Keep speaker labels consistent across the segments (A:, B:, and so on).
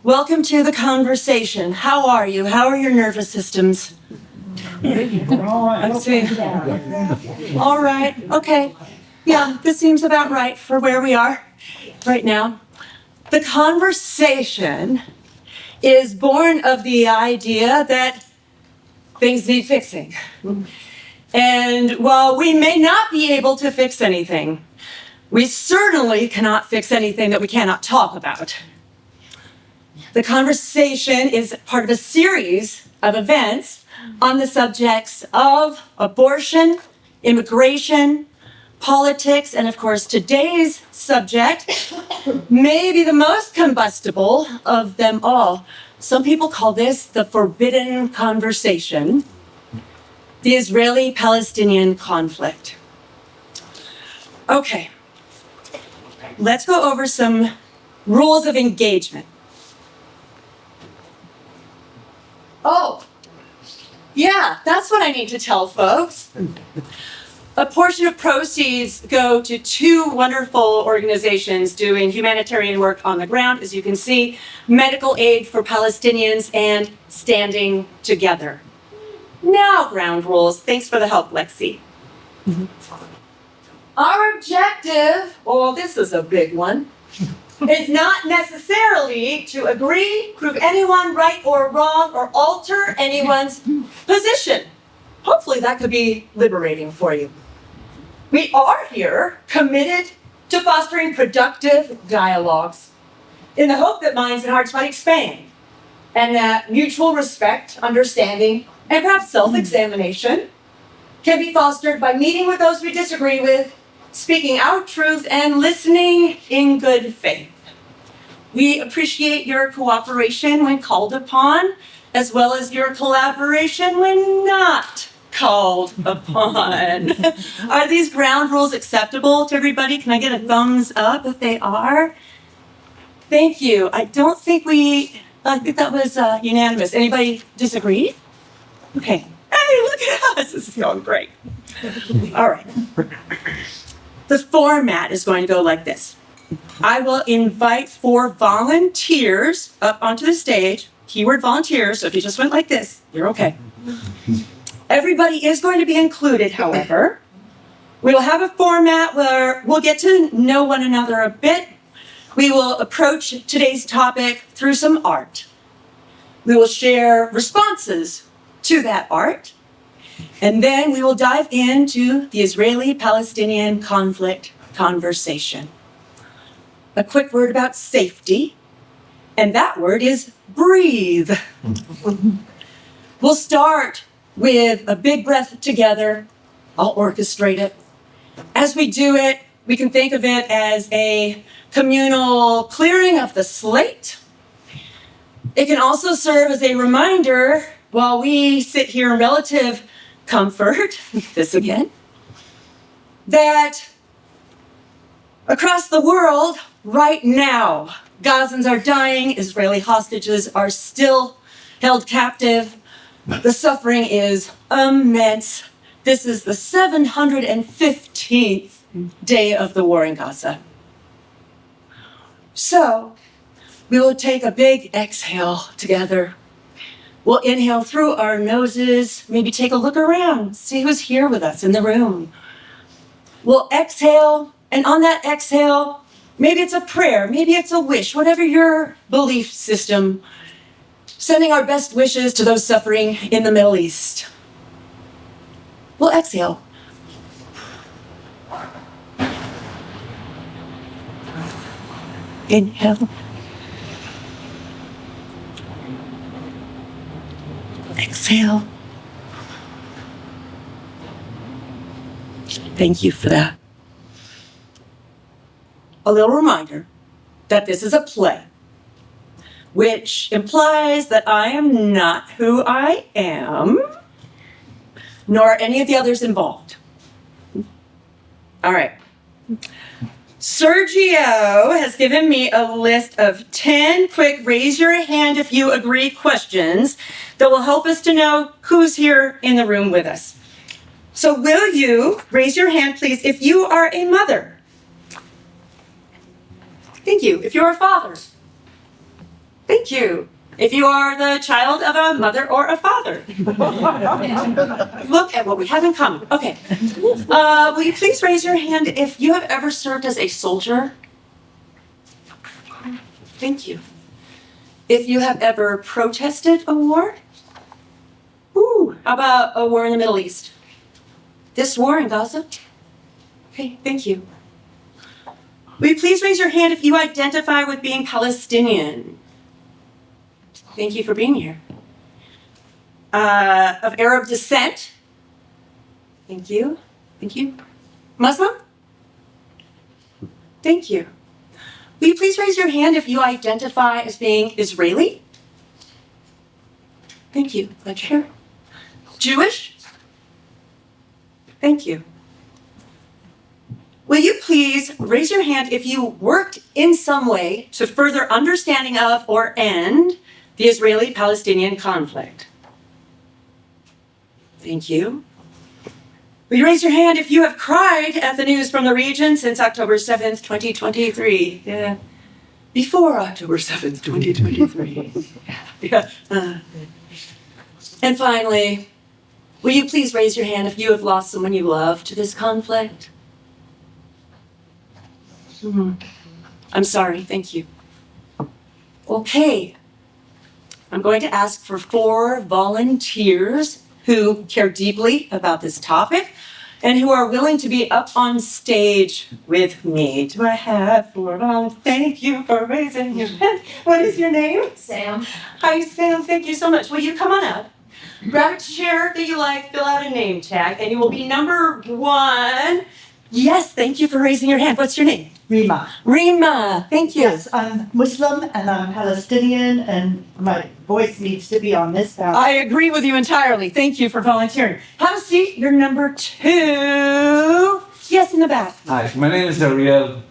A: Welcome to the conversation. How are you? How are your nervous systems?
B: All right.
A: Let's see. All right. Okay. Yeah, this seems about right for where we are right now. The conversation is born of the idea that things need fixing. And while we may not be able to fix anything, we certainly cannot fix anything that we cannot talk about. The conversation is part of a series of events on the subjects of abortion, immigration, politics, and of course today's subject may be the most combustible of them all. Some people call this the forbidden conversation, the Israeli-Palestinian conflict. Okay, let's go over some rules of engagement. Oh, yeah, that's what I need to tell folks. A portion of proceeds go to two wonderful organizations doing humanitarian work on the ground, as you can see, medical aid for Palestinians and Standing Together. Now, ground rules. Thanks for the help, Lexi. Our objective, oh, this is a big one, is not necessarily to agree, prove anyone right or wrong, or alter anyone's position. Hopefully that could be liberating for you. We are here committed to fostering productive dialogues in the hope that minds and hearts might expand, and that mutual respect, understanding, and perhaps self-examination can be fostered by meeting with those we disagree with, speaking our truth, and listening in good faith. We appreciate your cooperation when called upon, as well as your collaboration when not called upon. Are these ground rules acceptable to everybody? Can I get a thumbs up if they are? Thank you. I think that was unanimous. Anybody disagree? Okay. Hey, look at us. This is going great. All right. The format is going to go like this. I will invite 4 volunteers up onto the stage. Keyword volunteers, so if you just went like this, you're okay. Everybody is going to be included, however. We will have a format where we'll get to know one another a bit. We will approach today's topic through some art. We will share responses to that art. And then we will dive into the Israeli-Palestinian conflict conversation. A quick word about safety, and that word is breathe. We'll start with a big breath together. I'll orchestrate it. As we do it, we can think of it as a communal clearing of the slate. It can also serve as a reminder while we sit here in relative comfort, this again, that across the world right now, Gazans are dying, Israeli hostages are still held captive. The suffering is immense. This is the 715th day of the war in Gaza. So, we will take a big exhale together. We'll inhale through our noses, maybe take a look around, see who's here with us in the room. We'll exhale, and on that exhale, maybe it's a prayer, maybe it's a wish, whatever your belief system, sending our best wishes to those suffering in the Middle East. We'll exhale. Inhale. Exhale. Thank you for that. A little reminder that this is a play, which implies that I am not who I am, nor any of the others involved. All right. Sergio has given me a list of 10 quick raise your hand if you agree questions that will help us to know who's here in the room with us. So will you raise your hand, please, if you are a mother? Thank you. If you're a father? Thank Thank you. If you are the child of a mother or a father. Look at what we have in common. Okay. Will you please raise your hand if you have ever served as a soldier? Thank you. If you have ever protested a war? Ooh, how about a war in the Middle East? This war in Gaza? Okay, thank you. Will you please raise your hand if you identify with being Palestinian? Thank you for being here. Of Arab descent? Thank you. Thank you. Muslim? Thank you. Will you please raise your hand if you identify as being Israeli? Thank you. Glad you're here. Jewish? Thank you. Will you please raise your hand if you worked in some way to further understanding of or end the Israeli-Palestinian conflict? Thank you. Will you raise your hand if you have cried at the news from the region since October 7th, 2023? Yeah. Before October 7th, 2023. Yeah. And finally, will you please raise your hand if you have lost someone you love to this conflict? I'm sorry, thank you. Okay. I'm going to ask for 4 volunteers who care deeply about this topic and who are willing to be up on stage with me. Do I have 4 volunteers? Thank you for raising your hand. What is your name?
C: Sam.
A: Hi, Sam. Thank you so much. Will you come on up? Grab a chair that you like, fill out a name tag, and you will be number 1. Yes, thank you for raising your hand. What's your name?
D: Rima.
A: Rima. Thank you.
D: Yes, I'm Muslim and I'm Palestinian and my voice needs to be on this panel.
A: I agree with you entirely. Thank you for volunteering. Have a seat. You're number 2. Yes, in the back.
E: Hi, my name is Ariel.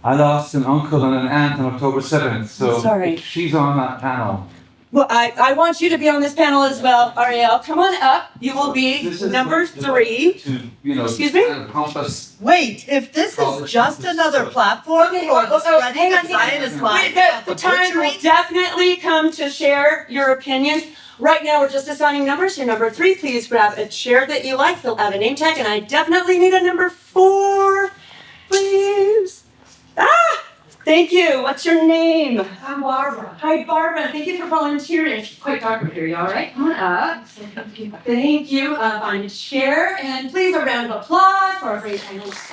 E: I lost an uncle and an aunt on October 7th, so
A: Sorry.
E: she's on that panel.
A: Well, I want you to be on this panel as well, Ariel. Come on up. You will be
E: This is
A: number
E: the-
A: 3.
E: To,
A: Excuse me?
E: encompass.
D: Wait, if this is just another platform
A: Okay,
D: for the spreading
A: hang on,
D: of
A: hang on.
D: Zionist
A: Wait,
D: lies
A: the
D: about the
A: time will
D: butchery,
A: definitely come to share your opinions. Right now, we're just assigning numbers. You're number 3. Please grab a chair that you like, fill out a name tag, and I definitely need a number 4, please. Thank you. What's your name?
C: I'm Barbara.
A: Hi, Barbara. Thank you for volunteering. It's quite dark over here. You all right? Come on up. Thank you. Find a chair, and please a round of applause for our great panelists.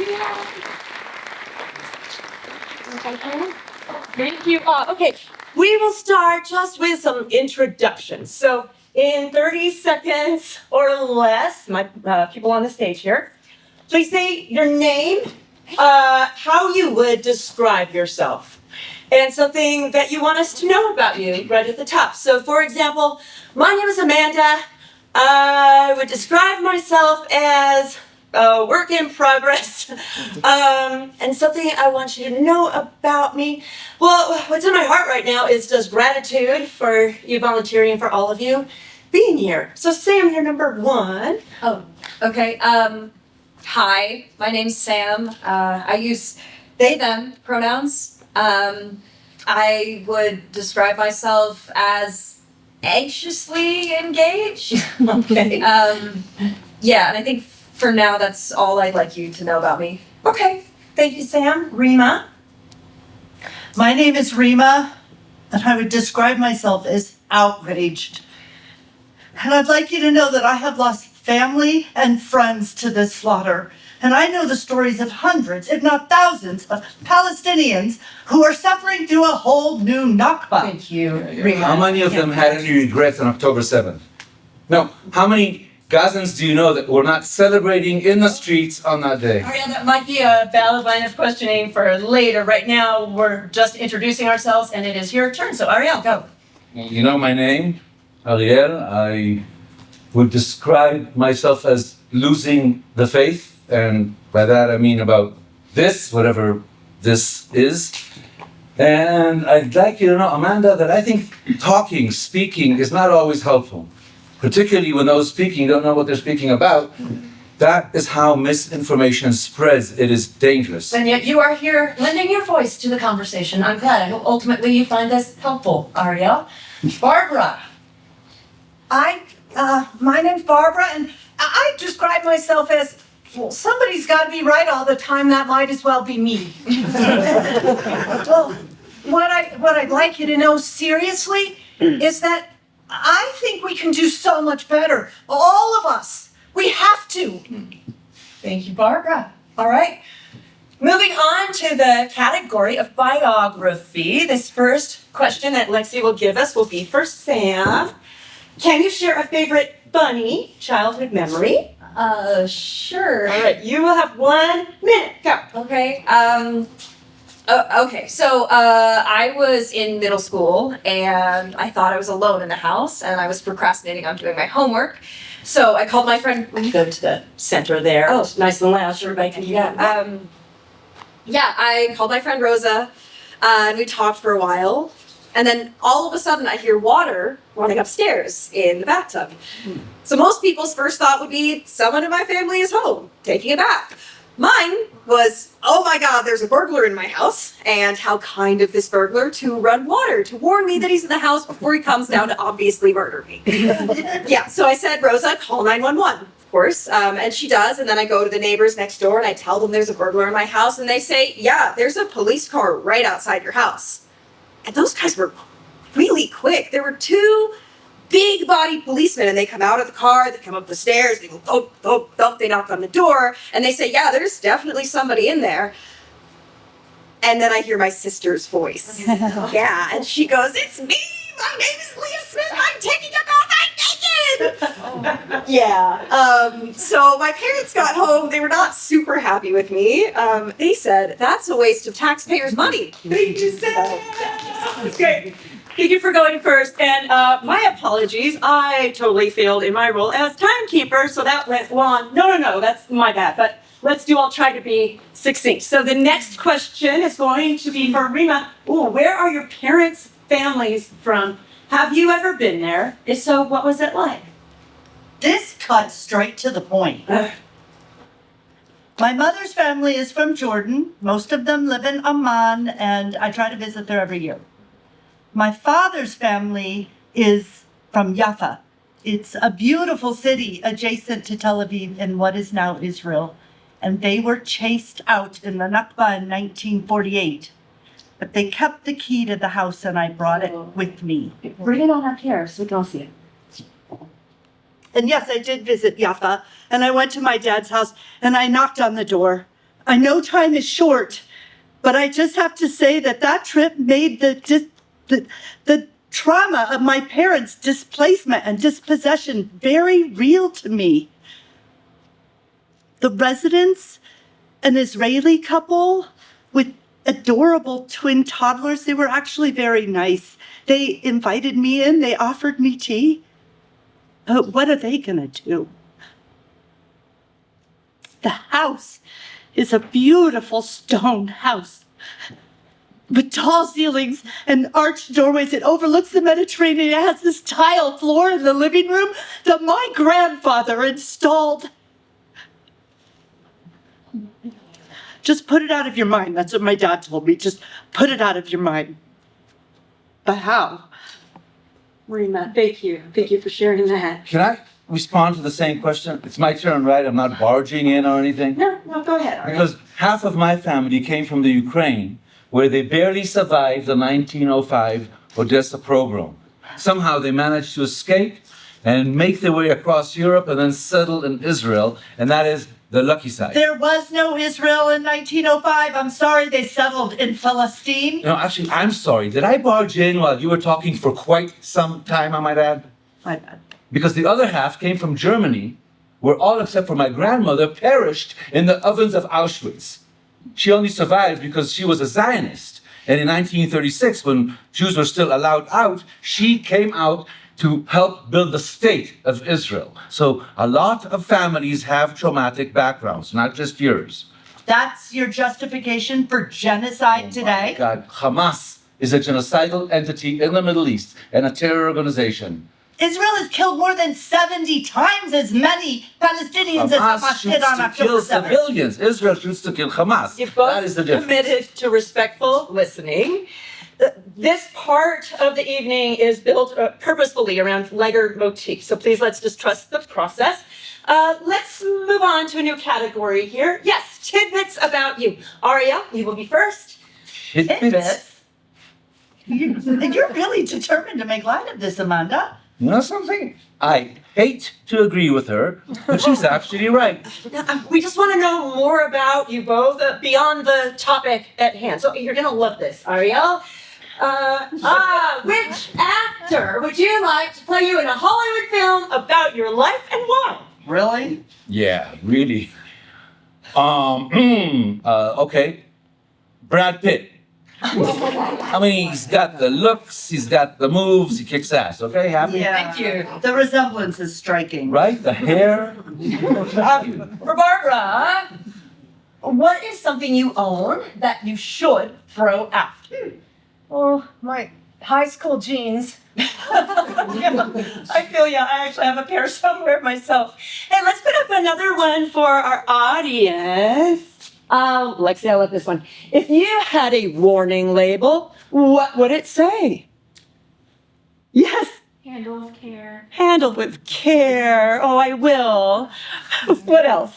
A: Thank you. Okay, we will start just with some introductions. So, in 30 seconds or less, my people on the stage here, please say your name, how you would describe yourself, and something that you want us to know about you right at the top. So, for example, my name is Amanda. I would describe myself as a work in progress, and something I want you to know about me. Well, what's in my heart right now is just gratitude for you volunteering, for all of you being here. So, Sam, you're number 1.
C: Oh, okay. Hi, my name's Sam. I use they, them pronouns. I would describe myself as anxiously engaged.
A: Okay.
C: Yeah, and I think for now that's all I'd like you to know about me.
A: Okay. Thank you, Sam. Rima.
D: My name is Rima and I would describe myself as outraged. And I'd like you to know that I have lost family and friends to this slaughter. And I know the stories of hundreds, if not thousands, of Palestinians who are suffering through a whole new Nakba.
A: Thank you, Rima.
E: How many of them had any regrets on October 7th? No. How many Gazans do you know that were not celebrating in the streets on that day?
A: Ariel, that might be a valid line of questioning for later. Right now, we're just introducing ourselves, and it is your turn. So, Ariel, go.
E: You know my name, Ariel. I would describe myself as losing the faith, and by that I mean about this, whatever this is. And I'd like you to know, Amanda, that I think speaking is not always helpful, particularly when those speaking don't know what they're speaking about. That is how misinformation spreads. It is dangerous.
A: And yet you are here lending your voice to the conversation. I'm glad. I hope ultimately you find this helpful, Ariel. Barbara.
F: My name's Barbara, and I describe myself as, well, somebody's got to be right all the time. That might as well be me. Well, what I'd like you to know seriously is that I think we can do so much better. All of us. We have to.
A: Thank you, Barbara. All right. Moving on to the category of biography. This first question that Lexi will give us will be for Sam. Can you share a favorite funny childhood memory?
C: Sure.
A: All right, you will have 1 minute. Go.
C: Okay. Okay. So I was in middle school and I thought I was alone in the house and I was procrastinating on doing my homework. So I called my friend.
A: Go to the center there.
C: Oh.
A: It's nice and loud so everybody can hear.
C: I called my friend Rosa and we talked for a while. And then all of a sudden I hear water running upstairs in the bathtub. So most people's first thought would be someone in my family is home taking a bath. Mine was, oh my God, there's a burglar in my house, and how kind of this burglar to run water to warn me that he's in the house before he comes down to obviously murder me. Yeah, so I said, Rosa, call 911, of course, and she does, and then I go to the neighbors next door and I tell them there's a burglar in my house, and they say, yeah, there's a police car right outside your house. And those guys were really quick. There were 2 big body policemen, and they come out of the car, they come up the stairs, they go thump, thump, thump, they knock on the door, and they say, yeah, there's definitely somebody in there. And then I hear my sister's voice. Yeah, and she goes, it's me, my name is Leah Smith, I'm taking a bath, I'm naked! Yeah, so my parents got home, they were not super happy with me. They said, that's a waste of taxpayers' money.
A: Thank you, Sam. That's great. Thank you for going first. And my apologies. I totally failed in my role as timekeeper, so that went long. No, that's my bad. But I'll try to be succinct. So the next question is going to be for Rima. Ooh, where are your parents' families from? Have you ever been there? If so, what was it like?
D: This cuts straight to the point. My mother's family is from Jordan. Most of them live in Amman, and I try to visit there every year. My father's family is from Jaffa. It's a beautiful city adjacent to Tel Aviv in what is now Israel. And they were chased out in the Nakba in 1948. But they kept the key to the house and I brought it with me.
A: Bring it on up here so we can all see it.
D: And yes, I did visit Jaffa, and I went to my dad's house and I knocked on the door. I know time is short, but I just have to say that trip made the trauma of my parents' displacement and dispossession very real to me. The residents, an Israeli couple with adorable twin toddlers, they were actually very nice. They invited me in, they offered me tea. But what are they gonna do? The house is a beautiful stone house with tall ceilings and arched doorways. It overlooks the Mediterranean. It has this tile floor in the living room that my grandfather installed. Just put it out of your mind. That's what my dad told me. Just put it out of your mind. But how?
A: Rima, thank you. Thank you for sharing that.
E: Can I respond to the same question? It's my turn, right? I'm not barging in or anything.
A: No, go ahead. Ariel.
E: Because half of my family came from the Ukraine, where they barely survived the 1905 Odessa pogrom. Somehow they managed to escape and make their way across Europe and then settle in Israel, and that is the lucky side.
D: There was no Israel in 1905. I'm sorry they settled in Palestine.
E: No, actually, I'm sorry. Did I barge in while you were talking for quite some time, I might add?
D: My bad.
E: Because the other half came from Germany, where all except for my grandmother perished in the ovens of Auschwitz. She only survived because she was a Zionist. And in 1936, when Jews were still allowed out, she came out to help build the state of Israel. So a lot of families have traumatic backgrounds, not just yours.
D: That's your justification for genocide today?
E: God, Hamas is a genocidal entity in the Middle East and a terror organization.
D: Israel has killed more than 70 times as many Palestinians as Hamas did on
E: to
D: October
E: kill
D: 7th.
E: civilians. Israel shoots to kill Hamas.
A: You've both
E: That is the difference.
A: committed to respectful listening. This part of the evening is built purposefully around lighter motifs, so please let's just trust the process. Let's move on to a new category here. Yes, tidbits about you. Ariel, you will be first.
E: Tidbits.
D: You're really determined to make light of this, Amanda.
E: You know something? I hate to agree with her, but she's actually right.
A: We just want to know more about you both beyond the topic at hand. So you're going to love this, Ariel. Which actor would you like to play you in a Hollywood film about your life and why?
D: Really?
E: Yeah, really. Okay. Brad Pitt. I mean, he's got the looks, he's got the moves, he kicks ass. Okay, happy?
D: Yeah.
A: Thank you.
D: The resemblance is striking.
E: Right? The hair.
A: For Barbara, what is something you own that you should throw out?
F: Oh, my high school jeans.
A: I feel ya. I actually have a pair somewhere myself. Hey, let's put up another one for our audience. Lexi, I love this one. If you had a warning label, what would it say? Yes.
G: Handle with care.
A: Handle with care. Oh, I will. What else?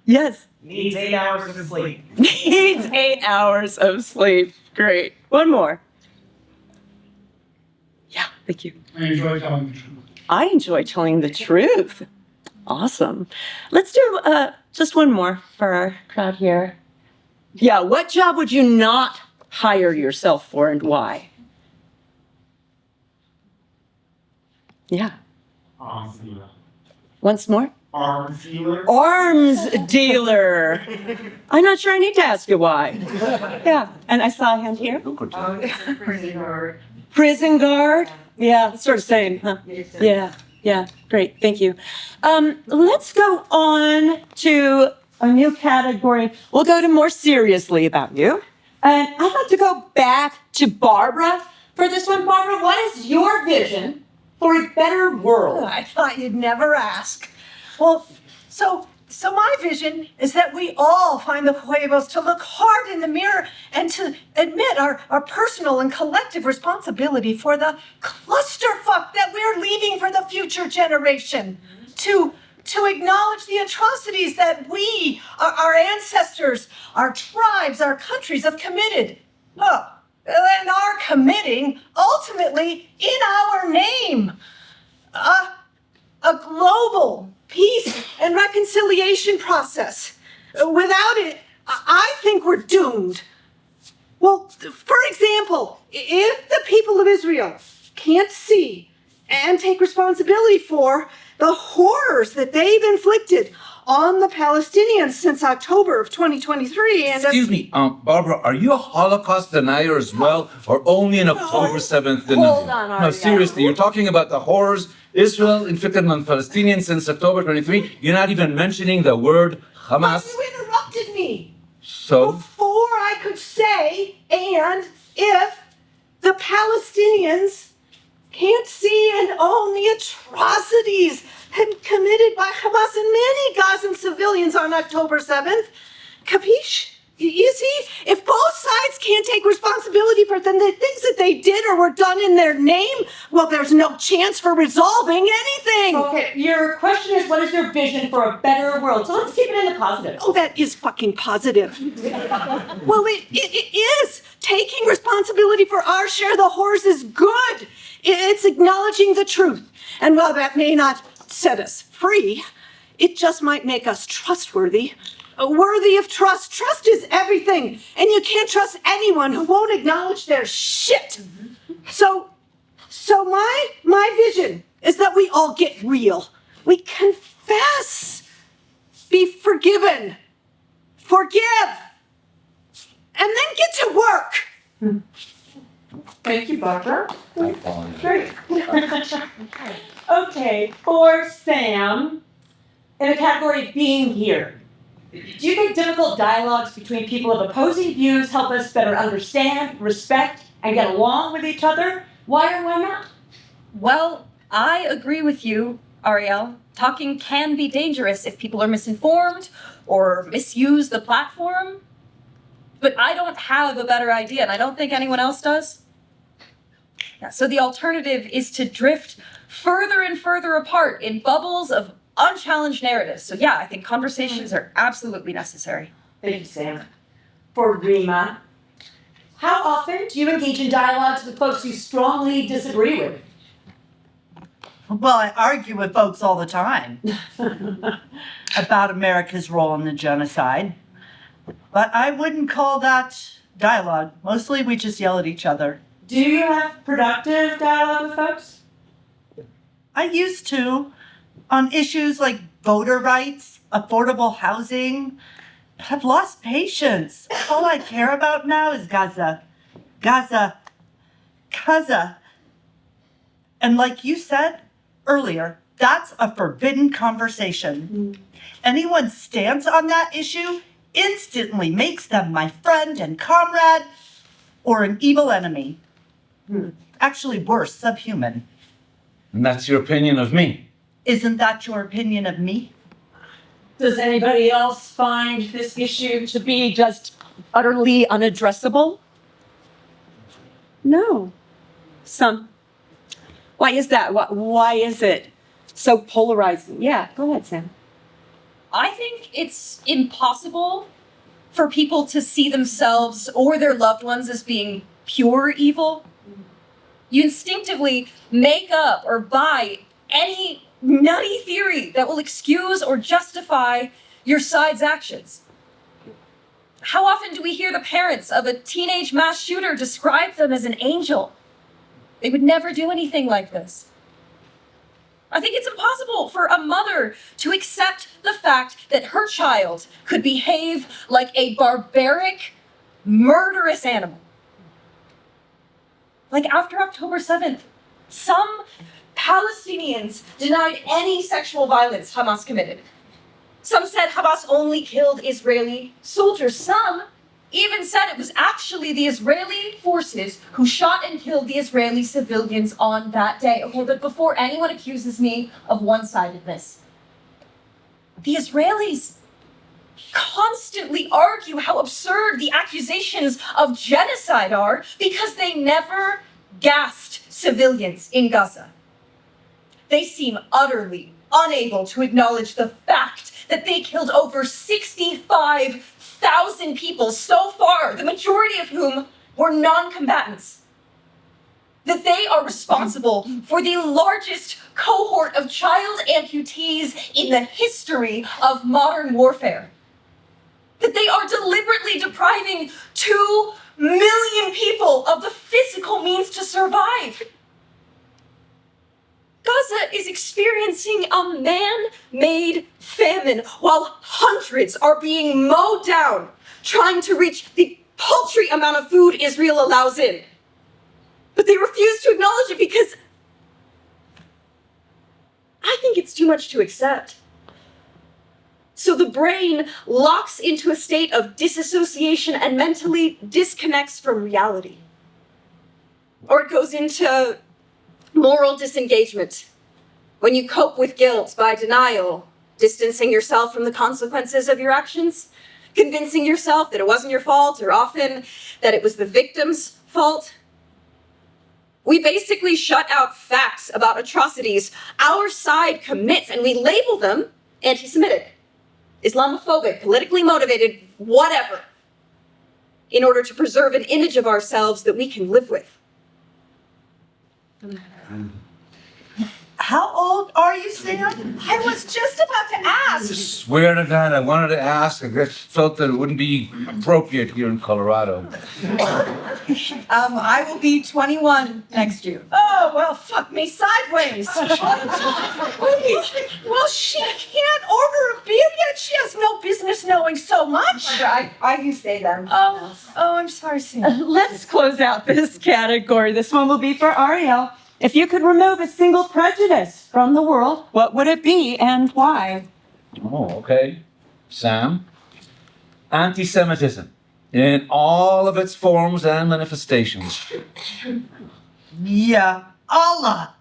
A: Yes.
B: Needs 8 hours of sleep.
A: Needs 8 hours of sleep. Great. One more. Yeah, thank you.
B: I enjoy telling the truth.
A: I enjoy telling the truth. Awesome. Let's do just one more for our crowd here. Yeah, what job would you not hire yourself for and why? Yeah.
B: Arms dealer.
A: Once more.
B: Arms dealer.
A: Arms dealer. I'm not sure I need to ask you why. Yeah, and I saw a hand here.
G: Prison guard.
A: Prison guard. Yeah, sort of same, huh? Yeah, great, thank you. Let's go on to a new category. We'll go to more seriously about you. And I'd like to go back to Barbara for this one. Barbara, what is your vision for a better world?
F: I thought you'd never ask. Well, so my vision is that we all find the huevos to look hard in the mirror and to admit our personal and collective responsibility for the clusterfuck that we're leaving for the future generation. To acknowledge the atrocities that we, our ancestors, our tribes, our countries have committed. And are committing ultimately in our name. A global peace and reconciliation process. Without it, I think we're doomed. Well, for example, if the people of Israel can't see and take responsibility for the horrors that they've inflicted on the Palestinians since October of 2023 and...
E: Excuse me, Barbara, are you a Holocaust denier as well, or only an October 7th denier?
A: Hold on,
E: No,
A: Ariel.
E: seriously, you're talking about the horrors Israel inflicted on Palestinians since October 23. You're not even mentioning the word Hamas.
F: You interrupted me.
E: So,
F: Before I could say, and if the Palestinians can't see and own the atrocities committed by Hamas and many Gazan civilians on October 7th, capiche? You see, if both sides can't take responsibility for the things that they did or were done in their name, well, there's no chance for resolving anything.
A: Okay, your question is, what is your vision for a better world? So let's keep it in the positive.
F: Oh, that is fucking positive. Well, it is. Taking responsibility for our share of the horrors is good. It's acknowledging the truth. And while that may not set us free, it just might make us trustworthy. Worthy of trust. Trust is everything. And you can't trust anyone who won't acknowledge their shit. So my vision is that we all get real. We confess. Be forgiven. Forgive. And then get to work.
A: Thank you, Barbara. Great. Okay, for Sam, in the category of being here, do you think difficult dialogues between people of opposing views help us better understand, respect, and get along with each other? Why or why not?
C: Well, I agree with you, Ariel. Talking can be dangerous if people are misinformed or misuse the platform. But I don't have a better idea, and I don't think anyone else does. Yeah, so the alternative is to drift further and further apart in bubbles of unchallenged narratives. So yeah, I think conversations are absolutely necessary.
A: Thank you, Sam. For Rima, how often do you engage in dialogues with folks you strongly disagree with?
D: Well, I argue with folks all the time about America's role in the genocide. But I wouldn't call that dialogue. Mostly we just yell at each other.
A: Do you have productive dialogue with folks?
D: I used to on issues like voter rights, affordable housing. But I've lost patience. All I care about now is Gaza. Gaza. Gaza. And like you said earlier, that's a forbidden conversation. Anyone's stance on that issue instantly makes them my friend and comrade or an evil enemy. Actually worse, subhuman.
E: And that's your opinion of me.
D: Isn't that your opinion of me?
A: Does anybody else find this issue to be just utterly unaddressable? No. Some. Why is that? Why is it so polarizing? Yeah, go ahead, Sam.
C: I think it's impossible for people to see themselves or their loved ones as being pure evil. You instinctively make up or buy any nutty theory that will excuse or justify your side's actions. How often do we hear the parents of a teenage mass shooter describe them as an angel? They would never do anything like this. I think it's impossible for a mother to accept the fact that her child could behave like a barbaric, murderous animal. Like after October 7th, some Palestinians denied any sexual violence Hamas committed. Some said Hamas only killed Israeli soldiers. Some even said it was actually the Israeli forces who shot and killed the Israeli civilians on that day. Okay, but before anyone accuses me of one-sidedness, the Israelis constantly argue how absurd the accusations of genocide are because they never gassed civilians in Gaza. They seem utterly unable to acknowledge the fact that they killed over 65,000 people so far, the majority of whom were non-combatants. That they are responsible for the largest cohort of child amputees in the history of modern warfare. That they are deliberately depriving 2 million people of the physical means to survive. Gaza is experiencing a man-made famine while hundreds are being mowed down, trying to reach the paltry amount of food Israel allows in. But they refuse to acknowledge it because I think it's too much to accept. So the brain locks into a state of disassociation and mentally disconnects from reality. Or it goes into moral disengagement, when you cope with guilt by denial, distancing yourself from the consequences of your actions, convincing yourself that it wasn't your fault, or often that it was the victim's fault. We basically shut out facts about atrocities our side commits, and we label them anti-Semitic, Islamophobic, politically motivated, whatever, in order to preserve an image of ourselves that we can live with.
D: How old are you, Sam?
F: I was just about to ask.
E: Swear to God, I wanted to ask. I just felt that it wouldn't be appropriate here in Colorado.
F: I will be 21 next year. Oh, well, fuck me sideways. Well, she can't order a beer yet. She has no business knowing so much.
C: I can say them.
F: Oh, I'm sorry, Sam.
A: Let's close out this category. This one will be for Ariel. If you could remove a single prejudice from the world, what would it be and why?
E: Oh, okay. Sam? Anti-Semitism in all of its forms and manifestations.
D: Yeah, Allah.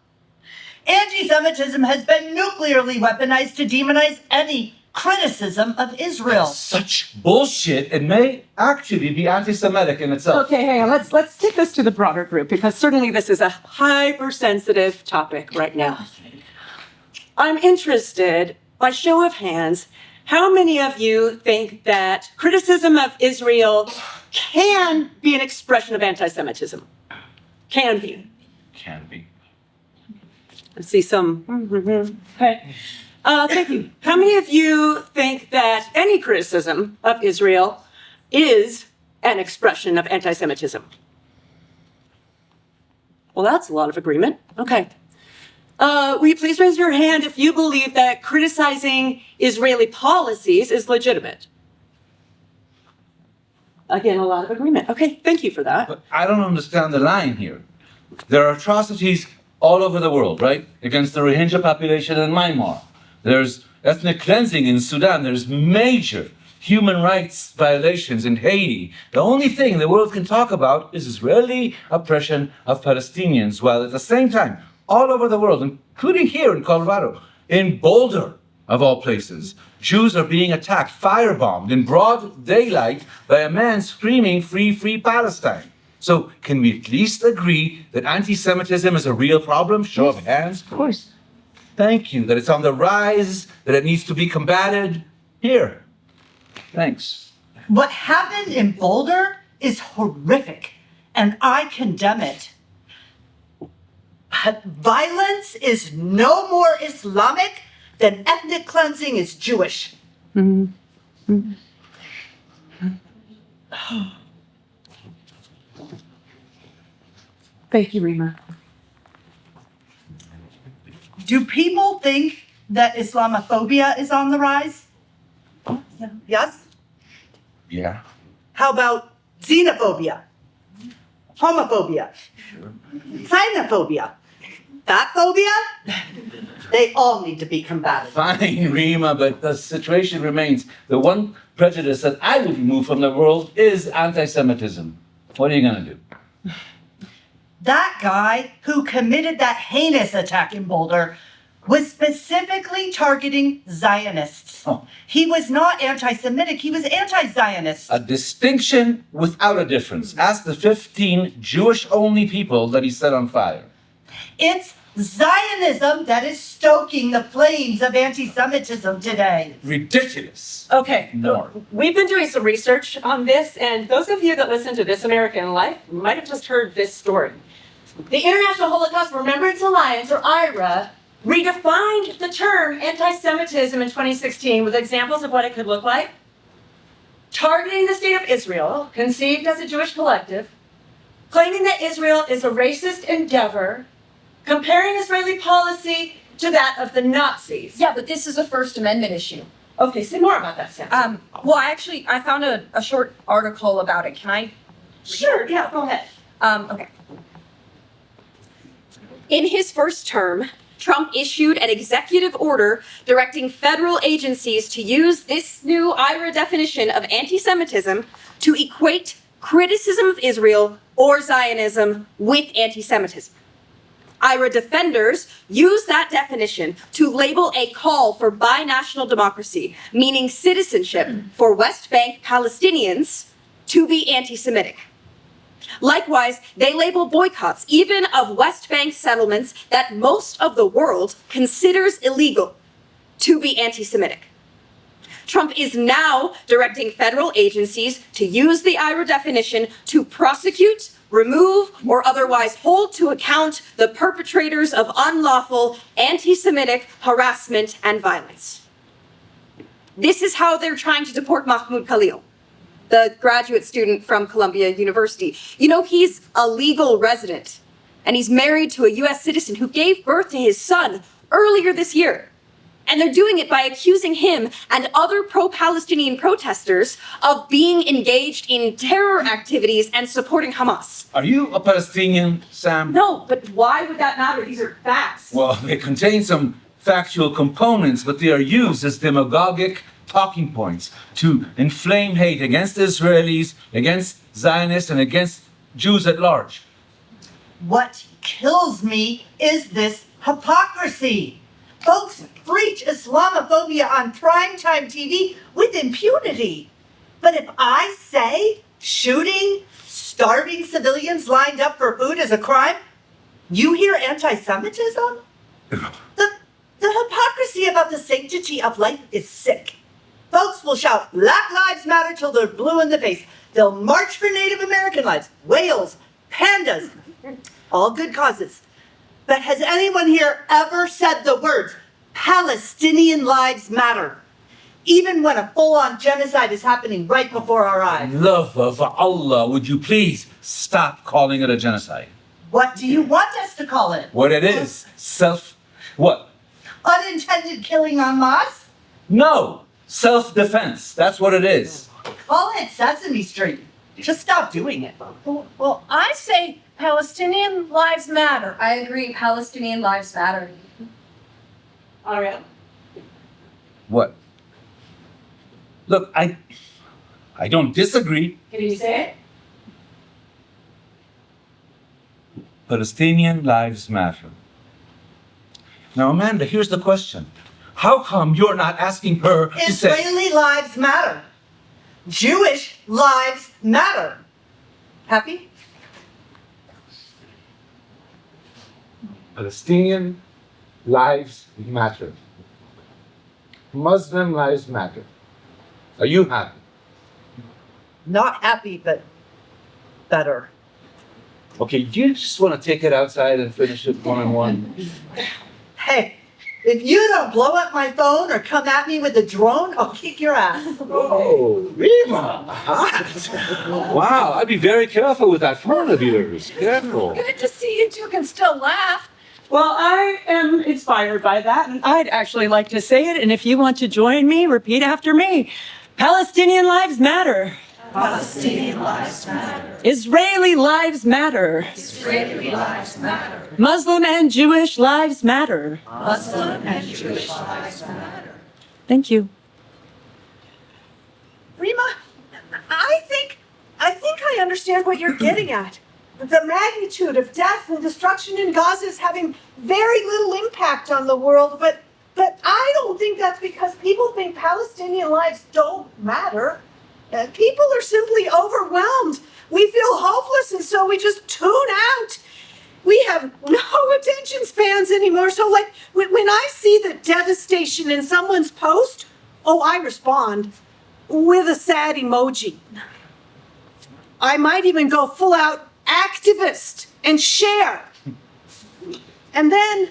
D: Anti-Semitism has been nuclearly weaponized to demonize any criticism of Israel.
E: Such bullshit. It may actually be anti-Semitic in itself.
A: Okay, hang on. Let's take this to the broader group because certainly this is a hypersensitive topic right now. I'm interested, by show of hands, how many of you think that criticism of Israel can be an expression of anti-Semitism? Can be.
E: Can be.
A: I see some. Okay. Thank you. How many of you think that any criticism of Israel is an expression of anti-Semitism? Well, that's a lot of agreement. Okay. Will you please raise your hand if you believe that criticizing Israeli policies is legitimate? Again, a lot of agreement. Okay, thank you for that.
E: But I don't understand the line here. There are atrocities all over the world, right? Against the Rohingya population in Myanmar. There's ethnic cleansing in Sudan. There's major human rights violations in Haiti. The only thing the world can talk about is Israeli oppression of Palestinians, while at the same time, all over the world, including here in Colorado, in Boulder, of all places, Jews are being attacked, firebombed in broad daylight by a man screaming, "Free, free Palestine." So can we at least agree that anti-Semitism is a real problem? Show of hands.
A: Of course.
E: Thank you. That it's on the rise, that it needs to be combated. Here. Thanks.
D: What happened in Boulder is horrific, and I condemn it. But violence is no more Islamic than ethnic cleansing is Jewish.
A: Thank you, Rima.
D: Do people think that Islamophobia is on the rise? Yes?
E: Yeah.
D: How about xenophobia? Homophobia? Xenophobia? Fat phobia? They all need to be combated.
E: Fine, Rima, but the situation remains. The one prejudice that I would remove from the world is anti-Semitism. What are you going to do?
D: That guy who committed that heinous attack in Boulder was specifically targeting Zionists.
E: Oh.
D: He was not anti-Semitic, he was anti-Zionist.
E: A distinction without a difference. Ask the 15 Jewish-only people that he set on fire.
D: It's Zionism that is stoking the flames of anti-Semitism today.
E: Ridiculous.
A: Okay,
E: More.
A: we've been doing some research on this, and those of you that listen to This American Life might have just heard this story. The International Holocaust Remembrance Alliance, or IRA, redefined the term anti-Semitism in 2016 with examples of what it could look like. Targeting the state of Israel, conceived as a Jewish collective, claiming that Israel is a racist endeavor, comparing Israeli policy to that of the Nazis.
C: Yeah, but this is a First Amendment issue.
A: Okay, say more about that, Sam.
C: Well, I found a short article about it. Can I?
A: Sure, yeah, go ahead.
C: Okay. In his first term, Trump issued an executive order directing federal agencies to use this new IRA definition of anti-Semitism to equate criticism of Israel or Zionism with anti-Semitism. IRA defenders use that definition to label a call for binational democracy, meaning citizenship for West Bank Palestinians, to be anti-Semitic. Likewise, they label boycotts, even of West Bank settlements that most of the world considers illegal, to be anti-Semitic. Trump is now directing federal agencies to use the IRA definition to prosecute, remove, or otherwise hold to account the perpetrators of unlawful anti-Semitic harassment and violence. This is how they're trying to deport Mahmoud Khalil, the graduate student from Columbia University. You know, he's a legal resident, and he's married to a US citizen who gave birth to his son earlier this year. And they're doing it by accusing him and other pro-Palestinian protesters of being engaged in terror activities and supporting Hamas.
E: Are you a Palestinian, Sam?
C: No, but why would that matter? These are facts.
E: Well, they contain some factual components, but they are used as demagogic talking points to inflame hate against Israelis, against Zionists, and against Jews at large.
D: What kills me is this hypocrisy. Folks preach Islamophobia on primetime TV with impunity. But if I say shooting starving civilians lined up for food is a crime, you hear anti-Semitism? The hypocrisy about the sanctity of life is sick. Folks will shout Black Lives Matter till they're blue in the face. They'll march for Native American lives, whales, pandas, all good causes. But has anyone here ever said the words, Palestinian lives matter? Even when a full-on genocide is happening right before our eyes.
E: Love of Allah, would you please stop calling it a genocide?
D: What do you want us to call it?
E: What it is, what?
D: Unintended killing en masse?
E: No, self-defense, that's what it is.
D: Call it Sesame Street. Just stop doing it.
F: Well, I say Palestinian lives matter.
C: I agree. Palestinian lives matter.
A: Ariel?
E: What? Look, I don't disagree.
A: Can you say it?
E: Palestinian lives matter. Now, Amanda, here's the question. How come you're not asking her to say...
D: Israeli lives matter. Jewish lives matter. Happy?
E: Palestinian lives matter. Muslim lives matter. Are you happy?
D: Not happy, but better.
E: Okay, do you just want to take it outside and finish it one-on-one?
D: Hey, if you don't blow up my phone or come at me with a drone, I'll kick your ass.
E: Oh, Rima! Wow, I'd be very careful with that phone of yours. Careful.
F: Good to see you two can still laugh.
A: Well, I am inspired by that, and I'd actually like to say it. And if you want to join me, repeat after me. Palestinian lives matter.
D: Palestinian lives matter.
A: Israeli lives matter.
D: Israeli lives matter.
A: Muslim and Jewish lives matter.
D: Muslim and Jewish lives matter.
A: Thank you.
F: Rima, I think I understand what you're getting at. The magnitude of death and destruction in Gaza is having very little impact on the world, but I don't think that's because people think Palestinian lives don't matter. People are simply overwhelmed. We feel hopeless, and so we just tune out. We have no attention spans anymore. So, like, when I see the devastation in someone's post, I respond with a sad emoji. I might even go full out activist and share. And then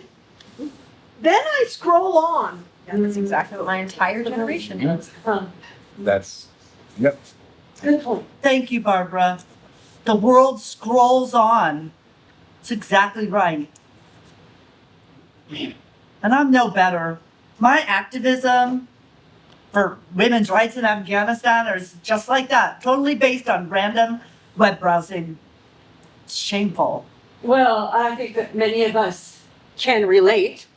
F: I scroll on.
C: And that's exactly what my entire generation does.
E: That's, yep.
D: Thank you, Barbara. The world scrolls on. It's exactly right. And I'm no better. My activism for women's rights in Afghanistan is just like that, totally based on random web browsing. It's shameful.
A: Well, I think that many of us can relate.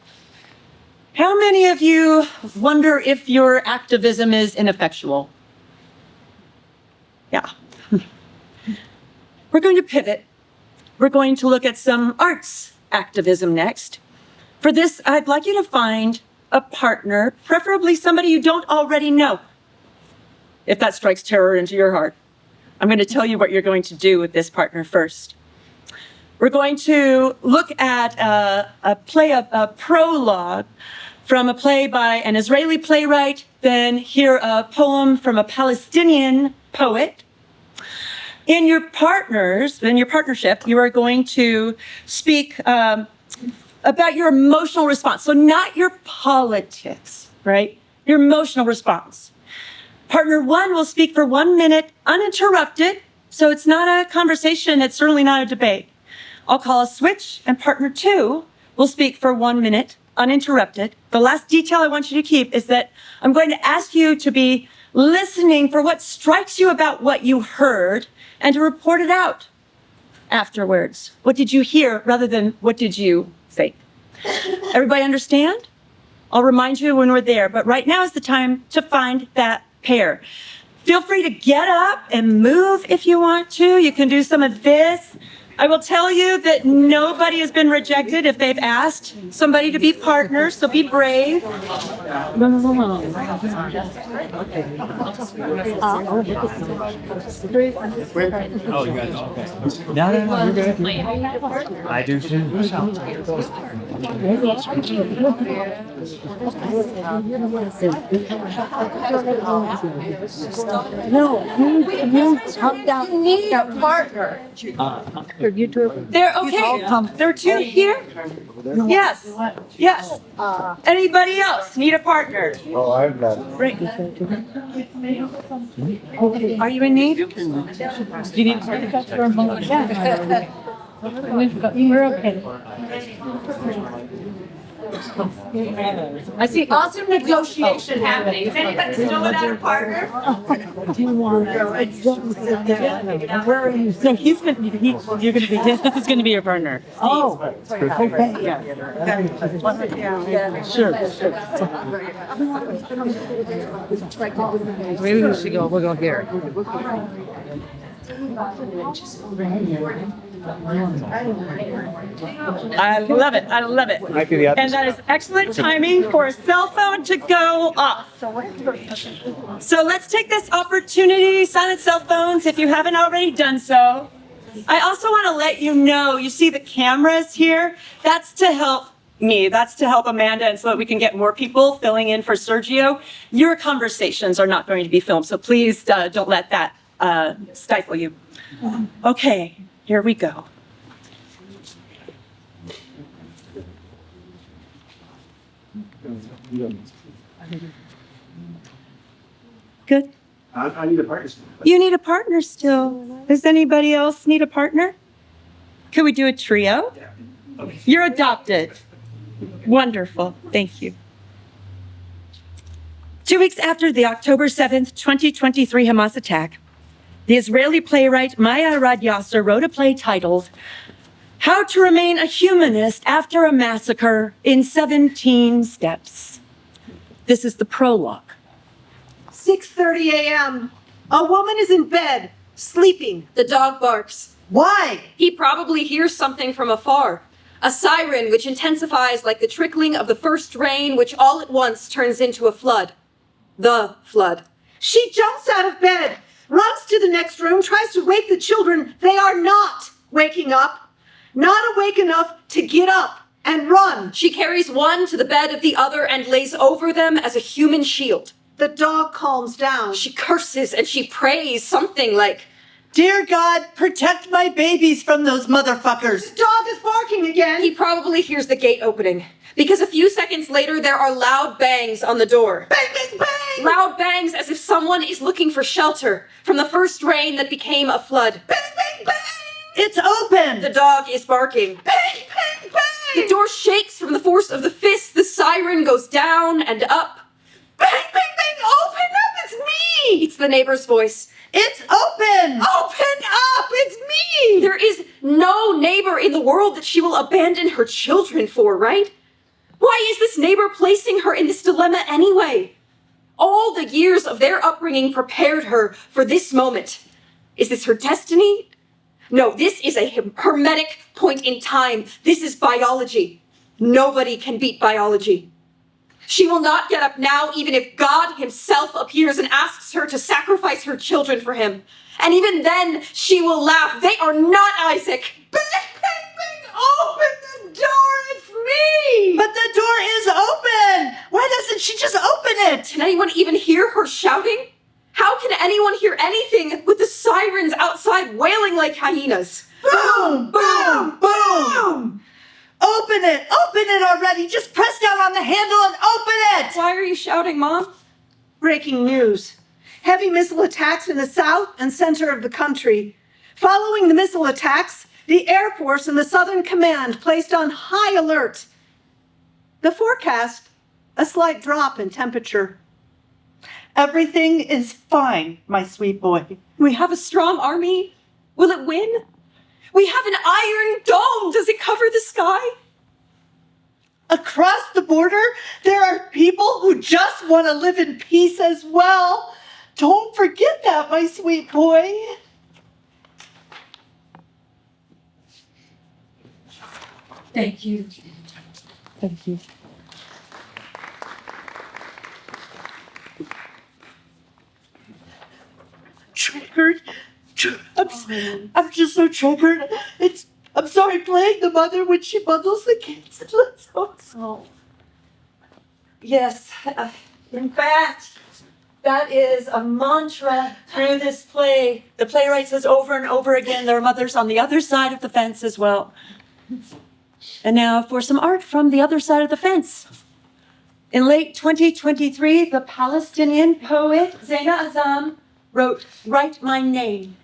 A: How many of you wonder if your activism is ineffectual? Yeah. We're going to pivot. We're going to look at some arts activism next. For this, I'd like you to find a partner, preferably somebody you don't already know. If that strikes terror into your heart, I'm going to tell you what you're going to do with this partner first. We're going to look at a prologue from a play by an Israeli playwright, then hear a poem from a Palestinian poet. In your partnership, you are going to speak about your emotional response. So not your politics, right? Your emotional response. Partner one will speak for 1 minute uninterrupted. So it's not a conversation. It's certainly not a debate. I'll call a switch, and partner two will speak for 1 minute uninterrupted. The last detail I want you to keep is that I'm going to ask you to be listening for what strikes you about what you heard and to report it out afterwards. What did you hear rather than what did you think? Everybody understand? I'll remind you when we're there, but right now is the time to find that pair. Feel free to get up and move if you want to. You can do some of this. I will tell you that nobody has been rejected if they've asked somebody to be partners, so be brave.
B: I do too.
F: You need a partner.
A: They're okay. There are two here? Yes, yes. Anybody else need a partner?
H: Oh, I've got.
A: Are you in need?
G: You need to for a moment. Yeah. We're okay.
A: I see awesome negotiation happening. Is anybody still without a partner?
G: Do you want where are you? No, you're gonna be this is gonna be your partner.
D: Oh, okay.
G: Sure. Maybe we should go, we'll go here.
A: I love it. I love it.
H: Might be the other
A: And that is excellent timing for a cell phone to go off. So let's take this opportunity, silence cell phones if you haven't already done so. I also want to let you know, you see the cameras here? That's to help me. That's to help Amanda and so that we can get more people filling in for Sergio. Your conversations are not going to be filmed, so please don't let that stifle you. Okay, here we go. Good.
H: I need a partner.
A: You need a partner still. Does anybody else need a partner? Can we do a trio? You're adopted. Wonderful. Thank you. 2 weeks after the October 7th, 2023 Hamas attack, the Israeli playwright Maya Arad Yasser wrote a play titled How to Remain a Humanist After a Massacre in 17 Steps. This is the prologue.
F: 6:30 a.m. A woman is in bed, sleeping.
C: The dog barks.
D: Why?
C: He probably hears something from afar. A siren which intensifies like the trickling of the first rain, which all at once turns into a flood. The flood.
F: She jumps out of bed, runs to the next room, tries to wake the children. They are not waking up, not awake enough to get up and run.
C: She carries one to the bed of the other and lays over them as a human shield.
F: The dog calms down.
C: She curses and she prays something like,
D: Dear God, protect my babies from those motherfuckers.
F: The dog is barking again.
C: he probably hears the gate opening. Because a few seconds later, there are loud bangs on the door.
F: Bang, bang, bang.
C: Loud bangs as if someone is looking for shelter from the first rain that became a flood.
F: Bang, bang, bang.
D: It's open.
C: The dog is barking.
F: Bang, bang, bang.
C: The door shakes from the force of the fist. The siren goes down and up.
F: Bang, bang, bang. Open up. It's me.
C: It's the neighbor's voice.
D: It's open.
F: Open up. It's me.
C: There is no neighbor in the world that she will abandon her children for, right? Why is this neighbor placing her in this dilemma anyway? All the years of their upbringing prepared her for this moment. Is this her destiny? No, this is a hermetic point in time. This is biology. Nobody can beat biology. She will not get up now, even if God himself appears and asks her to sacrifice her children for him. And even then, she will laugh. They are not Isaac.
F: Bang, bang, bang. Open the door. It's me.
D: But the door is open. Why doesn't she just open it?
C: Can anyone even hear her shouting? How can anyone hear anything with the sirens outside wailing like hyenas?
D: Boom, boom, boom. Open it already. Just press down on the handle and open it.
C: Why are you shouting, Mom?
F: Breaking news. Heavy missile attacks in the south and center of the country. Following the missile attacks, the Air Force and the Southern Command placed on high alert. The forecast, a slight drop in temperature.
D: Everything is fine, my sweet boy.
C: We have a strong army. Will it win? We have an iron dome. Does it cover the sky?
D: Across the border, there are people who just want to live in peace as well. Don't forget that, my sweet boy.
A: Thank you.
G: Thank you.
D: Triggered. I'm just so triggered. I'm sorry playing the mother when she bundles the kids.
A: Yes, in fact, that is a mantra through this play. The playwright says over and over again, there are mothers on the other side of the fence as well. And now for some art from the other side of the fence. In late 2023, the Palestinian poet Zaina Azam wrote, "Write my name."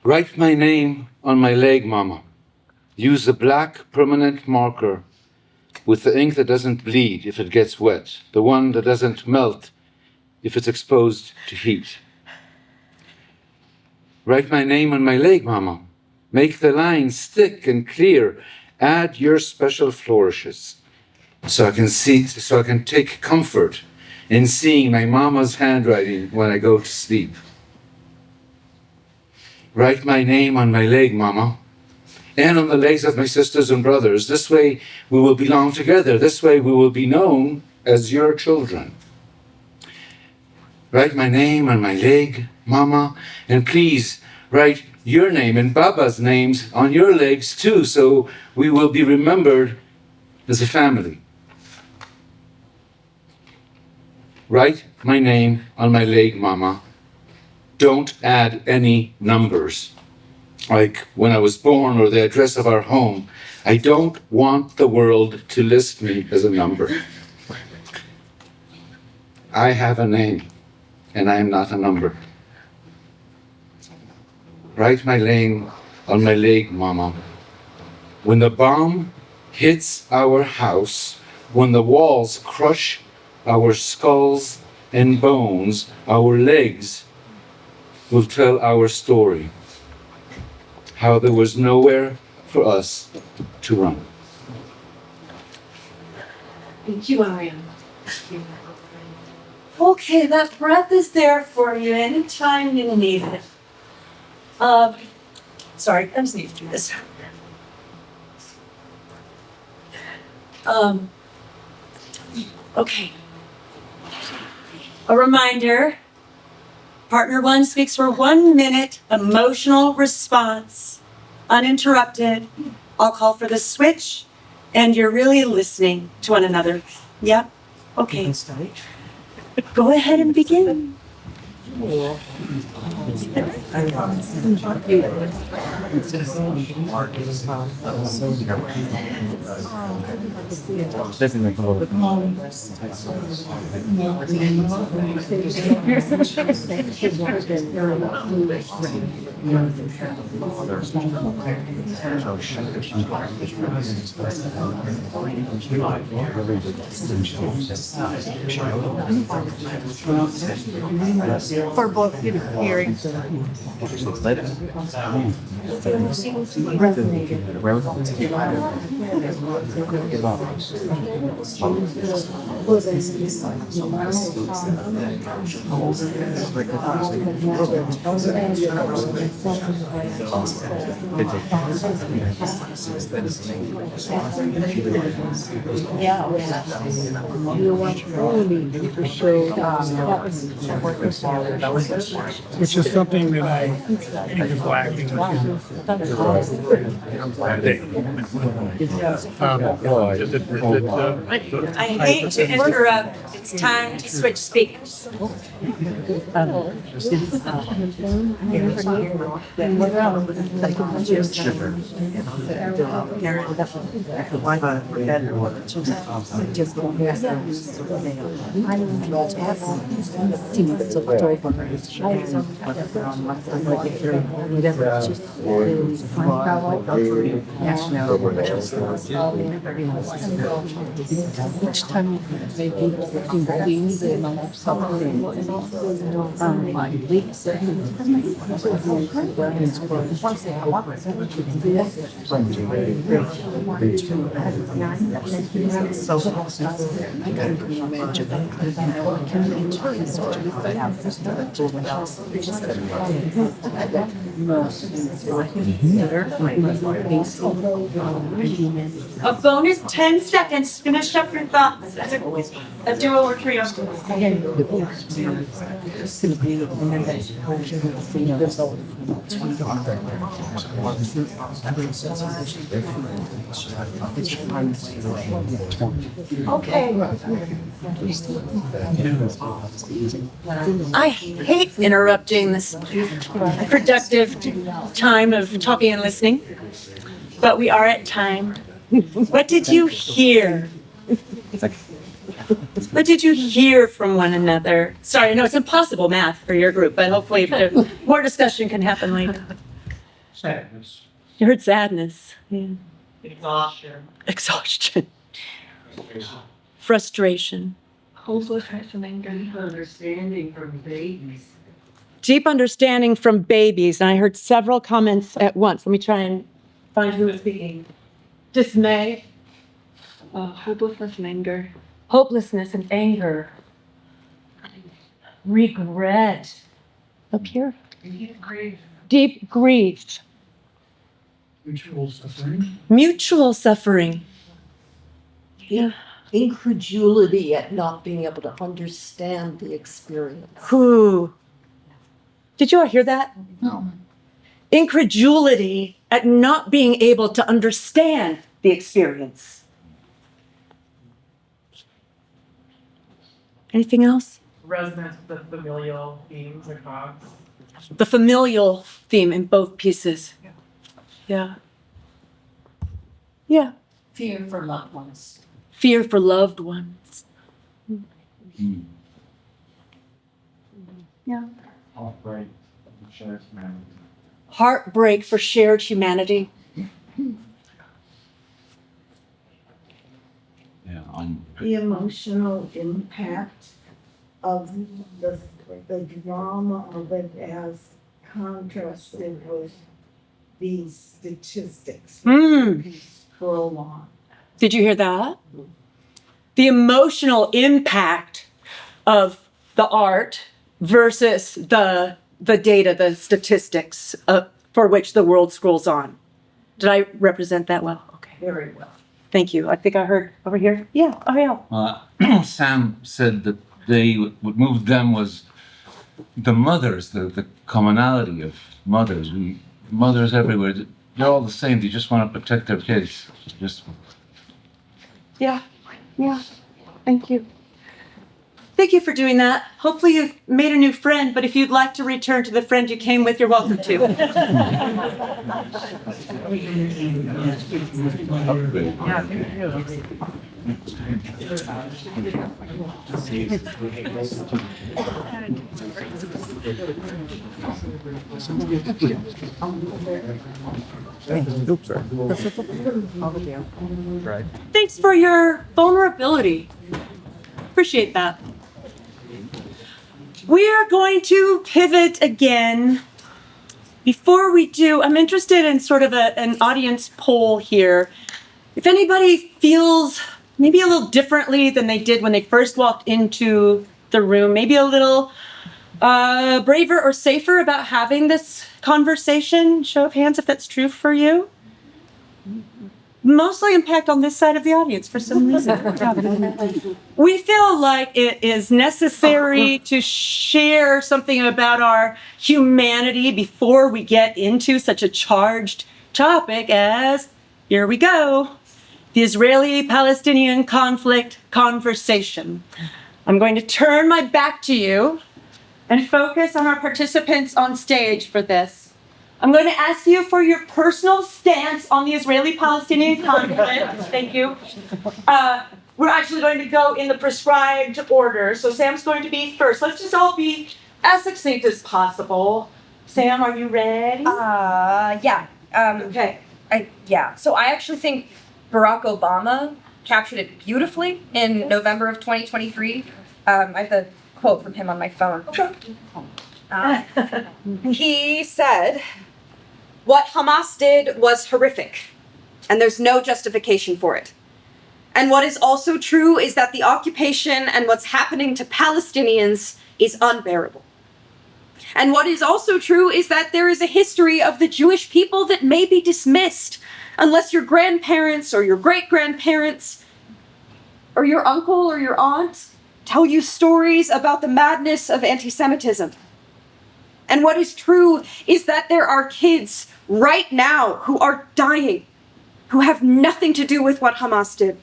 E: Write my name on my leg, Mama. Use a black permanent marker with the ink that doesn't bleed if it gets wet, the one that doesn't melt if it's exposed to heat. Write my name on my leg, Mama. Make the lines thick and clear. Add your special flourishes so I can take comfort in seeing my mama's handwriting when I go to sleep. Write my name on my leg, Mama, and on the legs of my sisters and brothers. This way we will belong together. This way we will be known as your children. Write my name on my leg, Mama, and please write your name and Baba's names on your legs too, so we will be remembered as a family. Write my name on my leg, Mama. Don't add any numbers, like when I was born or the address of our home. I don't want the world to list me as a number. I have a name, and I am not a number. Write my name on my leg, Mama. When the bomb hits our house, when the walls crush our skulls and bones, our legs will tell our story. How there was nowhere for us to run.
A: Thank you, Ariane. Okay, that breath is there for you anytime you need it. Sorry, I just need to do this. Okay. A reminder, partner one speaks for 1 minute, emotional response, uninterrupted. I'll call for the switch, and you're really listening to one another. Yep? Okay. Go ahead and begin.
G: For both hearings.
B: Which is something that I think is lacking.
A: I hate to interrupt. It's time to switch speakers.
G: Which time maybe things that might have something weeks.
A: A bonus 10 seconds. Finish up your thoughts. A duo or trio. Okay. I hate interrupting this productive time of talking and listening, but we are at time. What did you hear? What did you hear from one another? Sorry, I know it's impossible math for your group, but hopefully more discussion can happen later.
H: Sadness.
A: You heard sadness. Yeah.
H: Exhaustion.
A: Exhaustion. Frustration.
G: Hopelessness and anger.
I: Understanding from babies.
A: Deep understanding from babies. And I heard several comments at once. Let me try and find who was speaking. Dismay.
G: Hopelessness and anger.
A: Hopelessness and anger. Regret. Up here. Deep grief.
B: Mutual suffering.
A: Mutual suffering. Yeah.
I: Incredulity at not being able to understand the experience.
A: Who? Did you all hear that?
B: No.
A: Incredulity at not being able to understand the experience. Anything else?
J: Resonance with the familial themes or cogs.
A: The familial theme in both pieces. Yeah. Yeah.
I: Fear for loved ones.
A: Fear for loved ones. Yeah.
H: Heartbreak. Shared humanity.
A: Heartbreak for shared humanity.
K: The emotional impact of the drama of it as contrasted with these statistics. Scroll on.
A: Did you hear that? The emotional impact of the art versus the data, the statistics for which the world scrolls on. Did I represent that well? Okay.
I: Very well.
A: Thank you. I think I heard over here. Yeah. Oh, yeah.
E: Sam said that what moved them was the mothers, the commonality of mothers. Mothers everywhere, they're all the same. They just want to protect their kids.
A: Yeah. Thank you. Thank you for doing that. Hopefully you've made a new friend, but if you'd like to return to the friend you came with, you're welcome to. Thanks for your vulnerability. Appreciate that. We are going to pivot again. Before we do, I'm interested in sort of an audience poll here. If anybody feels maybe a little differently than they did when they first walked into the room, maybe a little braver or safer about having this conversation, show of hands if that's true for you. Mostly impact on this side of the audience for some reason. We feel like it is necessary to share something about our humanity before we get into such a charged topic as, here we go, the Israeli-Palestinian conflict conversation. I'm going to turn my back to you and focus on our participants on stage for this. I'm going to ask you for your personal stance on the Israeli-Palestinian conflict. Thank you. We're actually going to go in the prescribed order. So Sam's going to be first. Let's just all be as succinct as possible. Sam, are you ready?
C: Yeah.
A: Okay.
C: So I actually think Barack Obama captured it beautifully in November of 2023. I have the quote from him on my phone. He said, "What Hamas did was horrific, and there's no justification for it. And what is also true is that the occupation and what's happening to Palestinians is unbearable." And what is also true is that there is a history of the Jewish people that may be dismissed unless your grandparents or your great-grandparents or your uncle or your aunt tell you stories about the madness of anti-Semitism. And what is true is that there are kids right now who are dying, who have nothing to do with what Hamas did.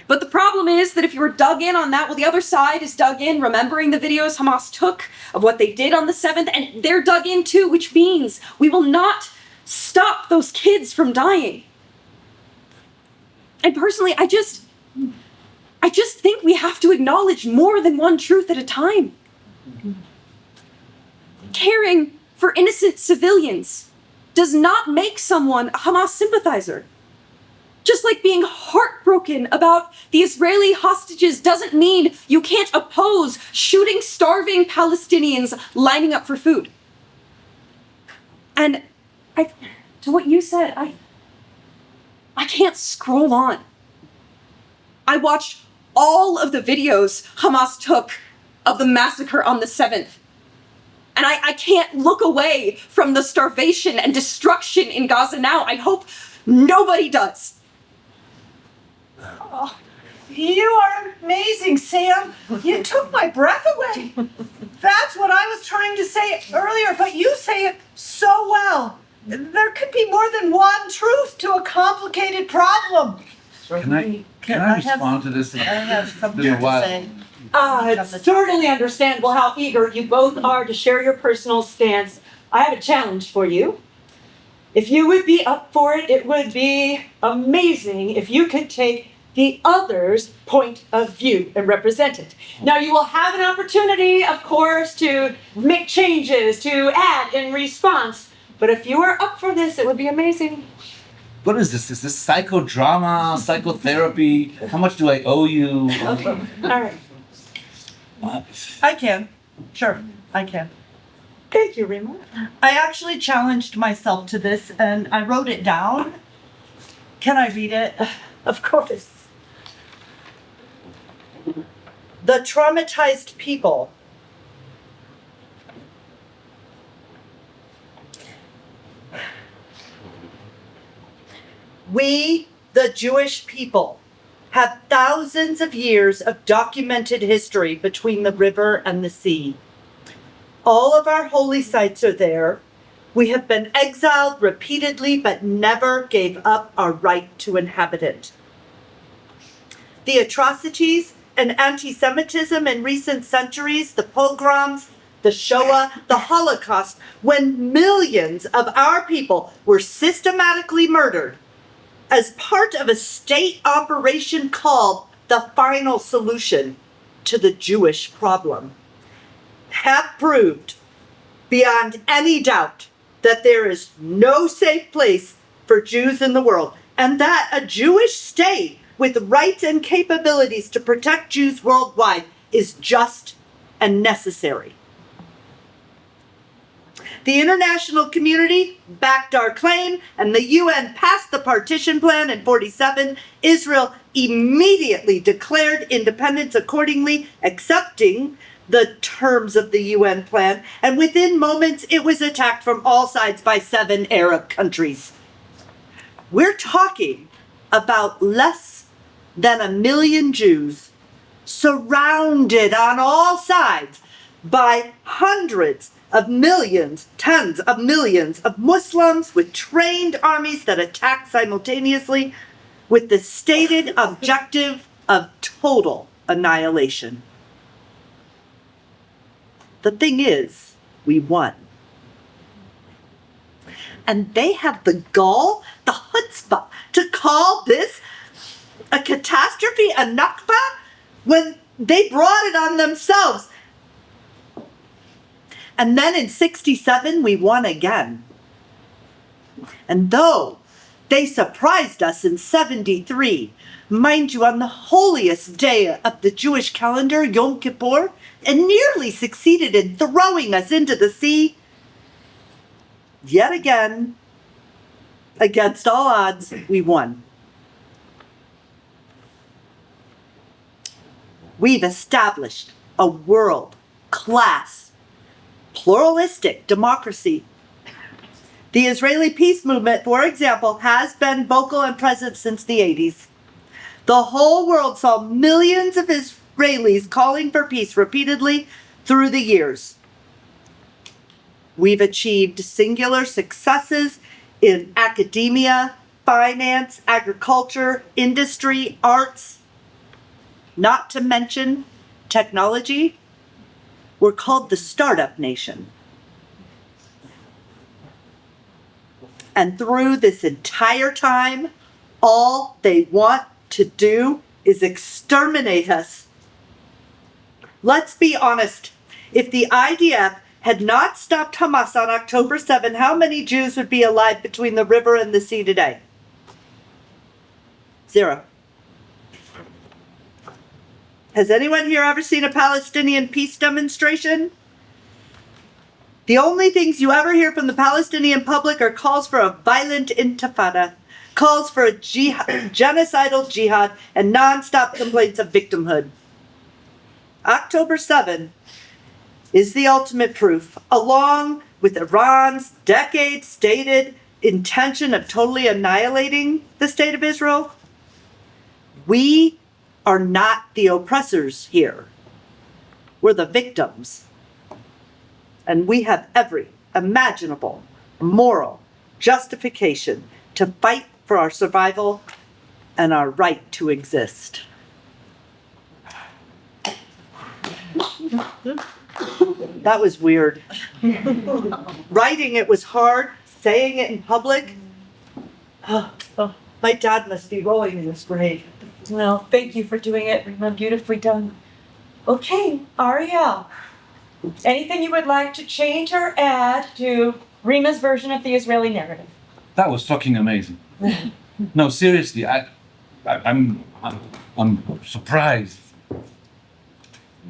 C: But the problem is that if you were dug in on that, well, the other side is dug in, remembering the videos Hamas took of what they did on the 7th, and they're dug in too, which means we will not stop those kids from dying. And personally, I just think we have to acknowledge more than one truth at a time. Caring for innocent civilians does not make someone a Hamas sympathizer. Just like being heartbroken about the Israeli hostages doesn't mean you can't oppose shooting starving Palestinians lining up for food. And to what you said, I can't scroll on. I watched all of the videos Hamas took of the massacre on the 7th. And I can't look away from the starvation and destruction in Gaza now. I hope nobody does.
D: Oh, you are amazing, Sam. You took my breath away. That's what I was trying to say earlier, but you say it so well. There could be more than one truth to a complicated problem.
E: Can I respond to this?
D: I have something
E: Been a
D: to
E: while.
D: say.
A: It's certainly understandable how eager you both are to share your personal stance. I have a challenge for you. If you would be up for it, it would be amazing if you could take the other's point of view and represent it. Now, you will have an opportunity, of course, to make changes, to add in response. But if you are up for this, it would be amazing.
E: What is this? Is this psychodrama, psychotherapy? How much do I owe you?
A: Okay, all right.
D: I can. Sure, I can.
A: Thank you, Rima.
D: I actually challenged myself to this and I wrote it down. Can I read it?
A: Of course.
D: The traumatized people. We, the Jewish people, have thousands of years of documented history between the river and the sea. All of our holy sites are there. We have been exiled repeatedly, but never gave up our right to inhabit it. The atrocities and anti-Semitism in recent centuries, the pogroms, the Shoah, the Holocaust, when millions of our people were systematically murdered as part of a state operation called the Final Solution to the Jewish Problem, have proved beyond any doubt that there is no safe place for Jews in the world, and that a Jewish state with rights and capabilities to protect Jews worldwide is just and necessary. The international community backed our claim, and the UN passed the partition plan in 1947. Israel immediately declared independence accordingly, accepting the terms of the UN plan, and within moments it was attacked from all sides by 7 Arab countries. We're talking about less than 1 million Jews surrounded on all sides by hundreds of millions, tens of millions of Muslims with trained armies that attack simultaneously with the stated objective of total annihilation. The thing is, we won. And they have the gall, the chutzpah, to call this a catastrophe, a nakba, when they brought it on themselves. And then in 1967, we won again. And though they surprised us in 1973, mind you, on the holiest day of the Jewish calendar, Yom Kippur, and nearly succeeded in throwing us into the sea, yet again, against all odds, we won. We've established a world-class pluralistic democracy. The Israeli peace movement, for example, has been vocal and present since the 80s. The whole world saw millions of Israelis calling for peace repeatedly through the years. We've achieved singular successes in academia, finance, agriculture, industry, arts, not to mention technology. We're called the startup nation. And through this entire time, all they want to do is exterminate us. Let's be honest. If the IDF had not stopped Hamas on October 7, how many Jews would be alive between the river and the sea today? 0. Has anyone here ever seen a Palestinian peace demonstration? The only things you ever hear from the Palestinian public are calls for a violent intifada, calls for a genocidal jihad, and non-stop complaints of victimhood. October 7 is the ultimate proof, along with Iran's decades-stated intention of totally annihilating the state of Israel. We are not the oppressors here. We're the victims. And we have every imaginable moral justification to fight for our survival and our right to exist. That was weird. Writing it was hard. Saying it in public. My dad must be rolling in his grave.
A: Well, thank you for doing it, Rima. Beautifully done. Okay, Ariel. Anything you would like to change or add to Rima's version of the Israeli narrative?
E: That was fucking amazing. No, seriously, I'm surprised.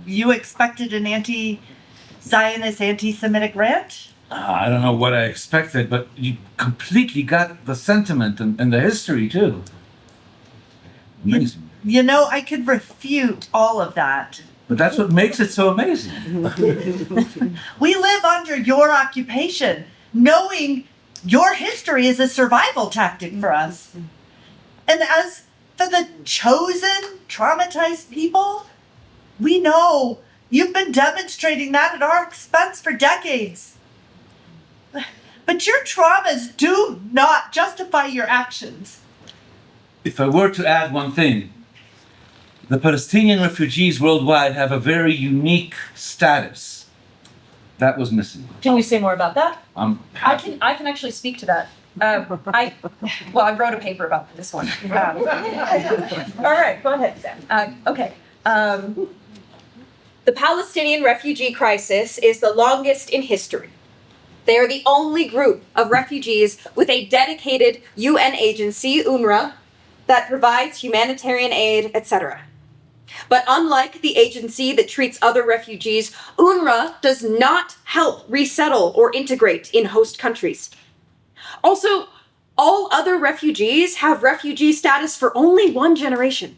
D: You expected an anti-Zionist, anti-Semitic rant?
E: I don't know what I expected, but you completely got the sentiment and the history too. Amazing.
D: You know, I could refute all of that.
E: But that's what makes it so amazing.
D: We live under your occupation, knowing your history is a survival tactic for us. And as for the chosen, traumatized people, we know you've been demonstrating that at our expense for decades. But your traumas do not justify your actions.
E: If I were to add one thing, the Palestinian refugees worldwide have a very unique status. That was missing.
A: Can you say more about that?
C: I can actually speak to that. I wrote a paper about this one.
A: All right, go ahead, Sam.
C: Okay. The Palestinian refugee crisis is the longest in history. They are the only group of refugees with a dedicated UN agency, UNRWA, that provides humanitarian aid, etc. But unlike the agency that treats other refugees, UNRWA does not help resettle or integrate in host countries. Also, all other refugees have refugee status for only 1 generation.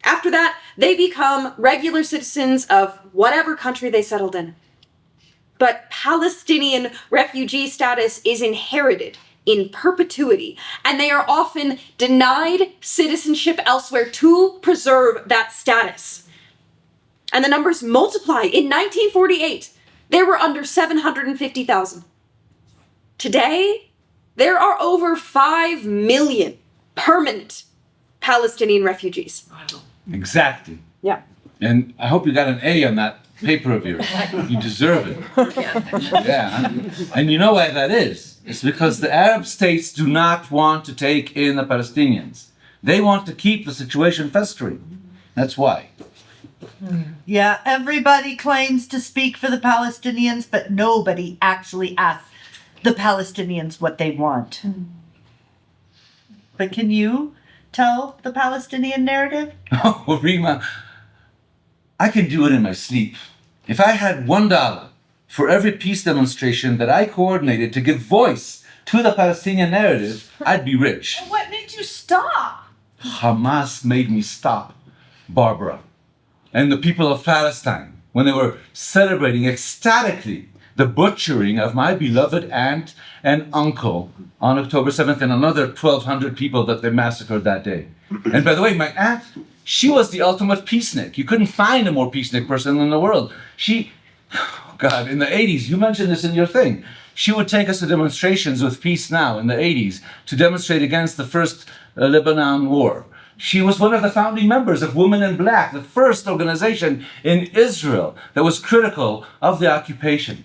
C: After that, they become regular citizens of whatever country they settled in. But Palestinian refugee status is inherited in perpetuity, and they are often denied citizenship elsewhere to preserve that status. And the numbers multiply. In 1948, there were under 750,000. Today, there are over 5 million permanent Palestinian refugees.
E: Exactly.
C: Yeah.
E: And I hope you got an A on that paper of yours. You deserve it. Yeah. And you know why that is? It's because the Arab states do not want to take in the Palestinians. They want to keep the situation festering. That's why.
D: Yeah, everybody claims to speak for the Palestinians, but nobody actually asks the Palestinians what they want. But can you tell the Palestinian narrative?
E: Oh, Rima, I can do it in my sleep. If I had $1 for every peace demonstration that I coordinated to give voice to the Palestinian narrative, I'd be rich.
F: What made you stop?
E: Hamas made me stop, Barbara, and the people of Palestine when they were celebrating ecstatically the butchering of my beloved aunt and uncle on October 7th and another 1,200 people that they massacred that day. And by the way, my aunt, she was the ultimate peacenik. You couldn't find a more peacenik person in the world. She, oh God, in the 80s, you mentioned this in your thing. She would take us to demonstrations with Peace Now in the 80s to demonstrate against the first Lebanon war. She was one of the founding members of Women in Black, the first organization in Israel that was critical of the occupation.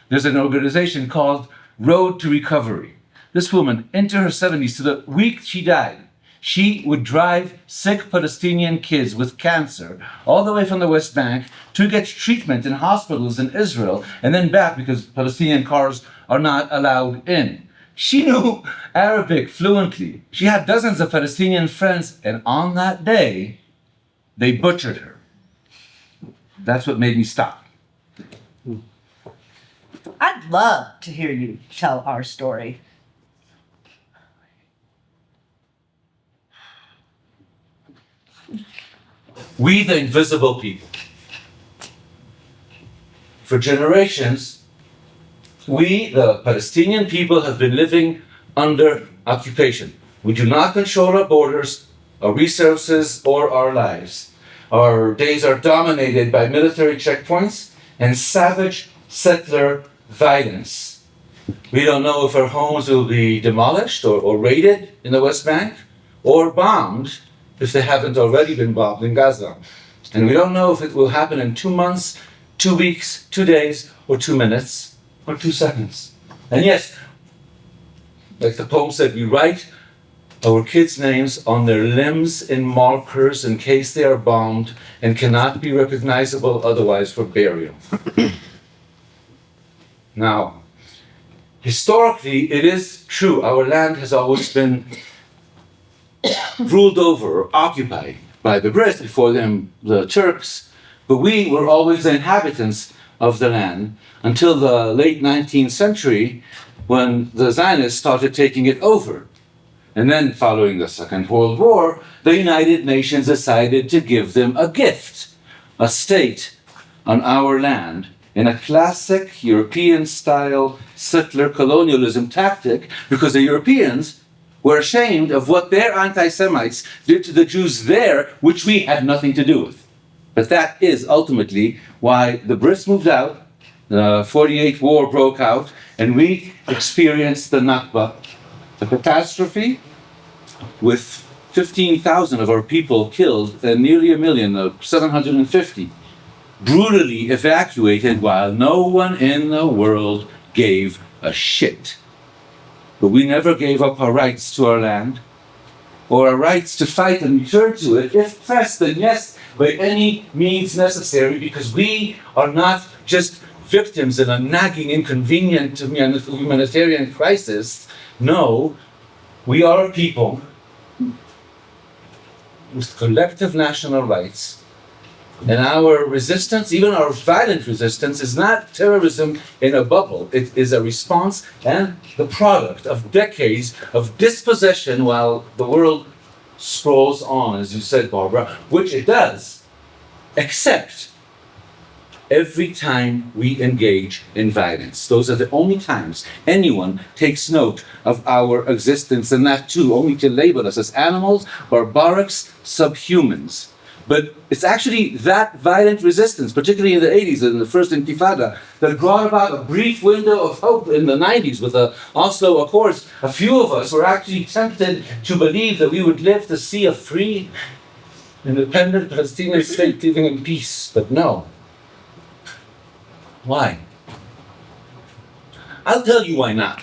E: There's an organization called Road to Recovery. This woman, into her 70s, to the week she died, she would drive sick Palestinian kids with cancer all the way from the West Bank to get treatment in hospitals in Israel and then back because Palestinian cars are not allowed in. She knew Arabic fluently. She had dozens of Palestinian friends, and on that day, they butchered her. That's what made me stop.
D: I'd love to hear you tell our story.
E: We, the invisible people. For generations, we, the Palestinian people, have been living under occupation. We do not control our borders, our resources, or our lives. Our days are dominated by military checkpoints and savage settler violence. We don't know if our homes will be demolished or raided in the West Bank or bombed if they haven't already been bombed in Gaza. And we don't know if it will happen in 2 months, 2 weeks, 2 days, or 2 minutes, or 2 seconds. And yes, like the poem said, we write our kids' names on their limbs in markers in case they are bombed and cannot be recognizable otherwise for burial. Now, historically, it is true, our land has always been ruled over or occupied by the Brits, before them the Turks, but we were always the inhabitants of the land until the late 19th century when the Zionists started taking it over. And then following the Second World War, the United Nations decided to give them a gift, a state on our land, in a classic European-style settler colonialism tactic, because the Europeans were ashamed of what their anti-Semites did to the Jews there, which we had nothing to do with. But that is ultimately why the Brits moved out, the 48 war broke out, and we experienced the Nakba, the catastrophe with 15,000 of our people killed and nearly 1 million, 750, brutally evacuated while no one in the world gave a shit. But we never gave up our rights to our land, or our rights to fight and return to it, if pressed, then yes, by any means necessary, because we are not just victims in a nagging, inconvenient humanitarian crisis. No, we are a people with collective national rights. And our resistance, even our violent resistance, is not terrorism in a bubble. It is a response and the product of decades of dispossession while the world scrolls on, as you said, Barbara, which it does, except every time we engage in violence. Those are the only times anyone takes note of our existence, and that too only to label us as animals, barbarics, subhumans. But it's actually that violent resistance, particularly in the 80s and the first Intifada, that brought about a brief window of hope in the 90s with the Oslo Accords. A few of us were actually tempted to believe that we would live to see a free, independent Palestinian state living in peace. But no. Why? I'll tell you why not.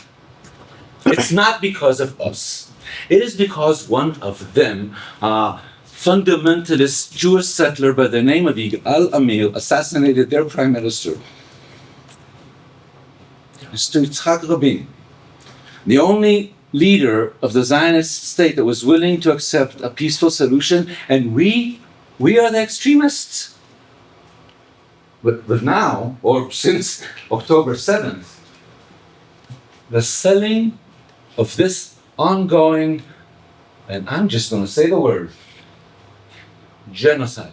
E: It's not because of us. It is because one of them, fundamentalist Jewish settler by the name of Yigal Amir, assassinated their prime minister, Mr. Yitzhak Rabin, the only leader of the Zionist state that was willing to accept a peaceful solution, and we are the extremists. But now, or since October 7th, the selling of this ongoing, and I'm just going to say the word, genocide,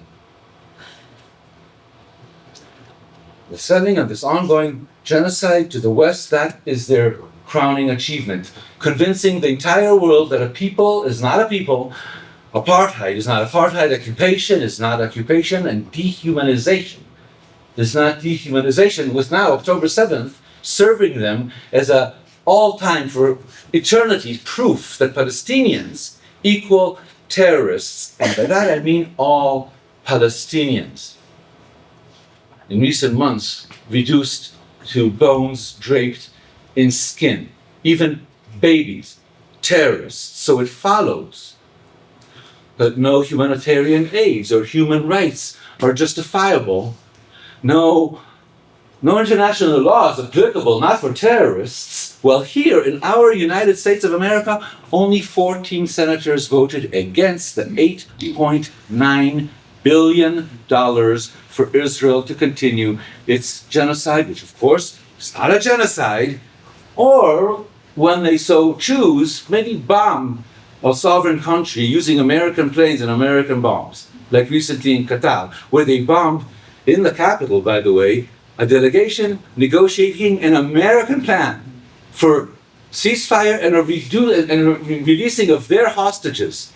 E: The sending of this ongoing genocide to the West, that is their crowning achievement. Convincing the entire world that a people is not a people, apartheid is not apartheid, occupation is not occupation, and dehumanization is not dehumanization, with now October 7th serving them as a all-time for eternity proof that Palestinians equal terrorists, and by that I mean all Palestinians. In recent months, reduced to bones draped in skin, even babies, terrorists. So it follows that no humanitarian aids or human rights are justifiable. No international law is applicable, not for terrorists. Well, here in our United States of America, only 14 senators voted against the $8.9 billion for Israel to continue its genocide, which of course is not a genocide, or when they so choose, maybe bomb a sovereign country using American planes and American bombs, like recently in Qatar, where they bombed in the capital, by the way, a delegation negotiating an American plan for ceasefire and a releasing of their hostages.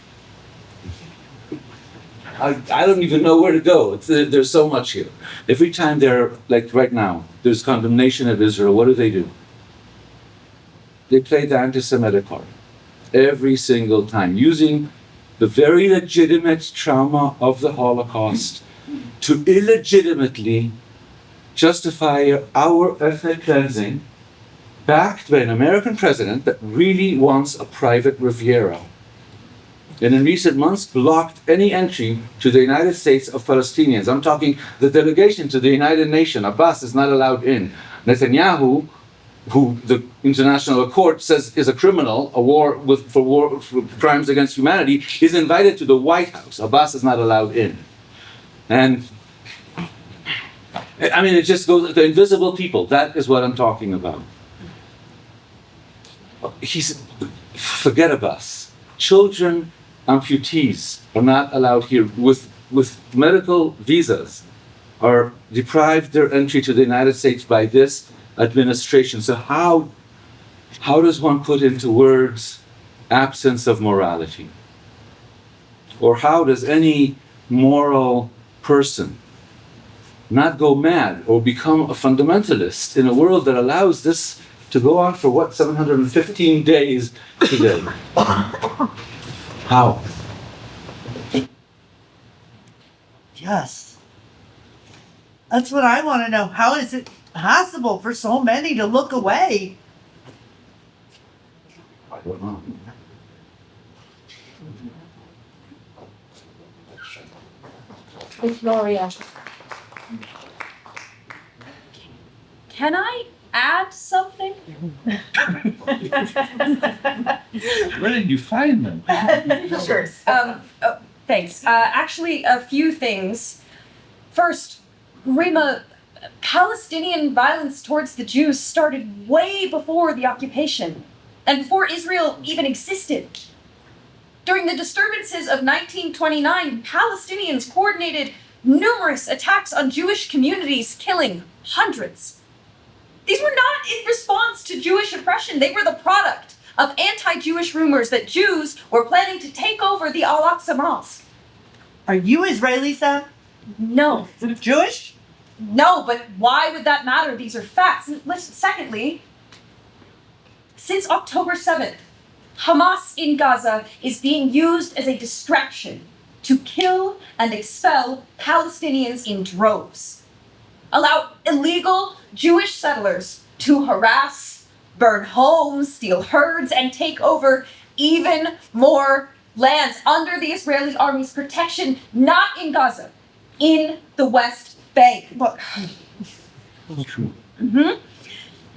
E: I don't even know where to go. There's so much here. Every time like right now, there's condemnation of Israel, what do? They play the anti-Semitic card. Every single time, using the very legitimate trauma of the Holocaust to illegitimately justify our ethnic cleansing, backed by an American president that really wants a private Riviera. And in recent months, blocked any entry to the United States of Palestinians. I'm talking the delegation to the United Nations. Abbas is not allowed in. Netanyahu, who the International Court says is a criminal, for crimes against humanity, is invited to the White House. Abbas is not allowed in. And I mean, it just goes, the invisible people, that is what I'm talking about. Forget Abbas. Children, amputees are not allowed here with medical visas, are deprived their entry to the United States by this administration. So how does one put into words absence of morality? Or how does any moral person not go mad or become a fundamentalist in a world that allows this to go on for 715 days today? How?
D: Yes. That's what I want to know. How is it possible for so many to look away?
E: I don't know.
I: Gloria.
C: Can I add something?
E: Where did you find them?
C: Sure. Thanks. Actually, a few things. First, Rima, Palestinian violence towards the Jews started way before the occupation and before Israel even existed. During the disturbances of 1929, Palestinians coordinated numerous attacks on Jewish communities, killing hundreds. These were not in response to Jewish oppression. They were the product of anti-Jewish rumors that Jews were planning to take over the Al-Aqsa Mosque.
D: Are you Israeli, Sam?
C: No.
D: Jewish?
C: No, but why would that matter? These are facts. Listen, secondly, since October 7th, Hamas in Gaza is being used as a distraction to kill and expel Palestinians in droves. Allow illegal Jewish settlers to harass, burn homes, steal herds, and take over even more lands under the Israeli army's protection, not in Gaza, in the West Bank.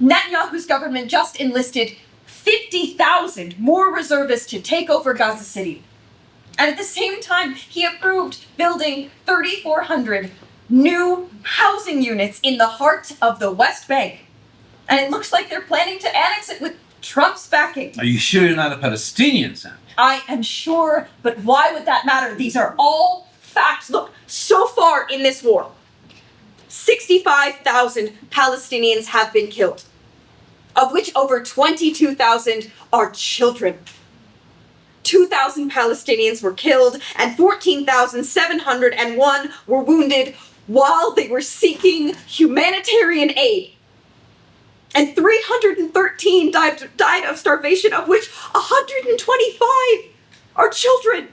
C: Netanyahu's government just enlisted 50,000 more reservists to take over Gaza City. And at the same time, he approved building 3,400 new housing units in the heart of the West Bank. And it looks like they're planning to annex it with Trump's backing.
E: Are you sure you're not a Palestinian, Sam?
C: I am sure, but why would that matter? These are all facts. Look, so far in this war, 65,000 Palestinians have been killed, of which over 22,000 are children. 2,000 Palestinians were killed and 14,701 were wounded while they were seeking humanitarian aid. And 313 died of starvation, of which 125 are children.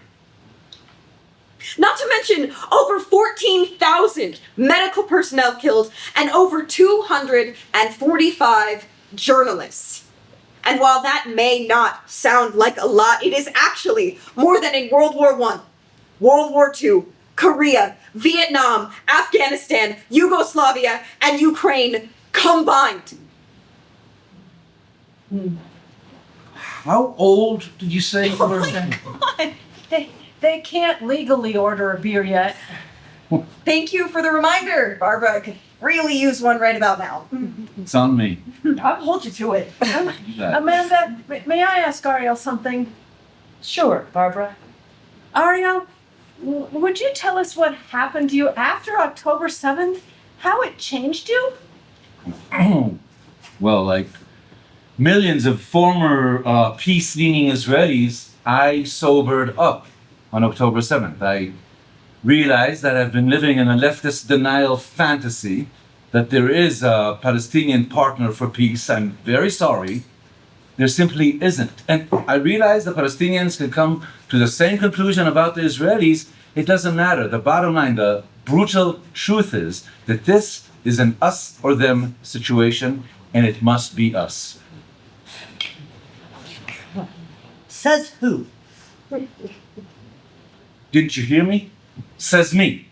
C: Not to mention over 14,000 medical personnel killed and over 245 journalists. And while that may not sound like a lot, it is actually more than in World War I, World War II, Korea, Vietnam, Afghanistan, Yugoslavia, and Ukraine combined.
E: How old did you say you were?
F: They can't legally order a beer yet.
C: Thank you for the reminder, Barbara. I could really use one right about now.
E: It's on me.
F: I'll hold you to it. Amanda, may I ask Ariel something?
A: Sure, Barbara.
F: Ariel, would you tell us what happened to you after October 7th? How it changed you?
E: Well, like millions of former peace-leaning Israelis, I sobered up on October 7th. I realized that I've been living in a leftist denial fantasy that there is a Palestinian partner for peace. I'm very sorry. There simply isn't. And I realized the Palestinians can come to the same conclusion about the Israelis. It doesn't matter. The bottom line, the brutal truth is that this is an us or them situation, and it must be us.
D: Says who?
E: Didn't you hear me? Says me.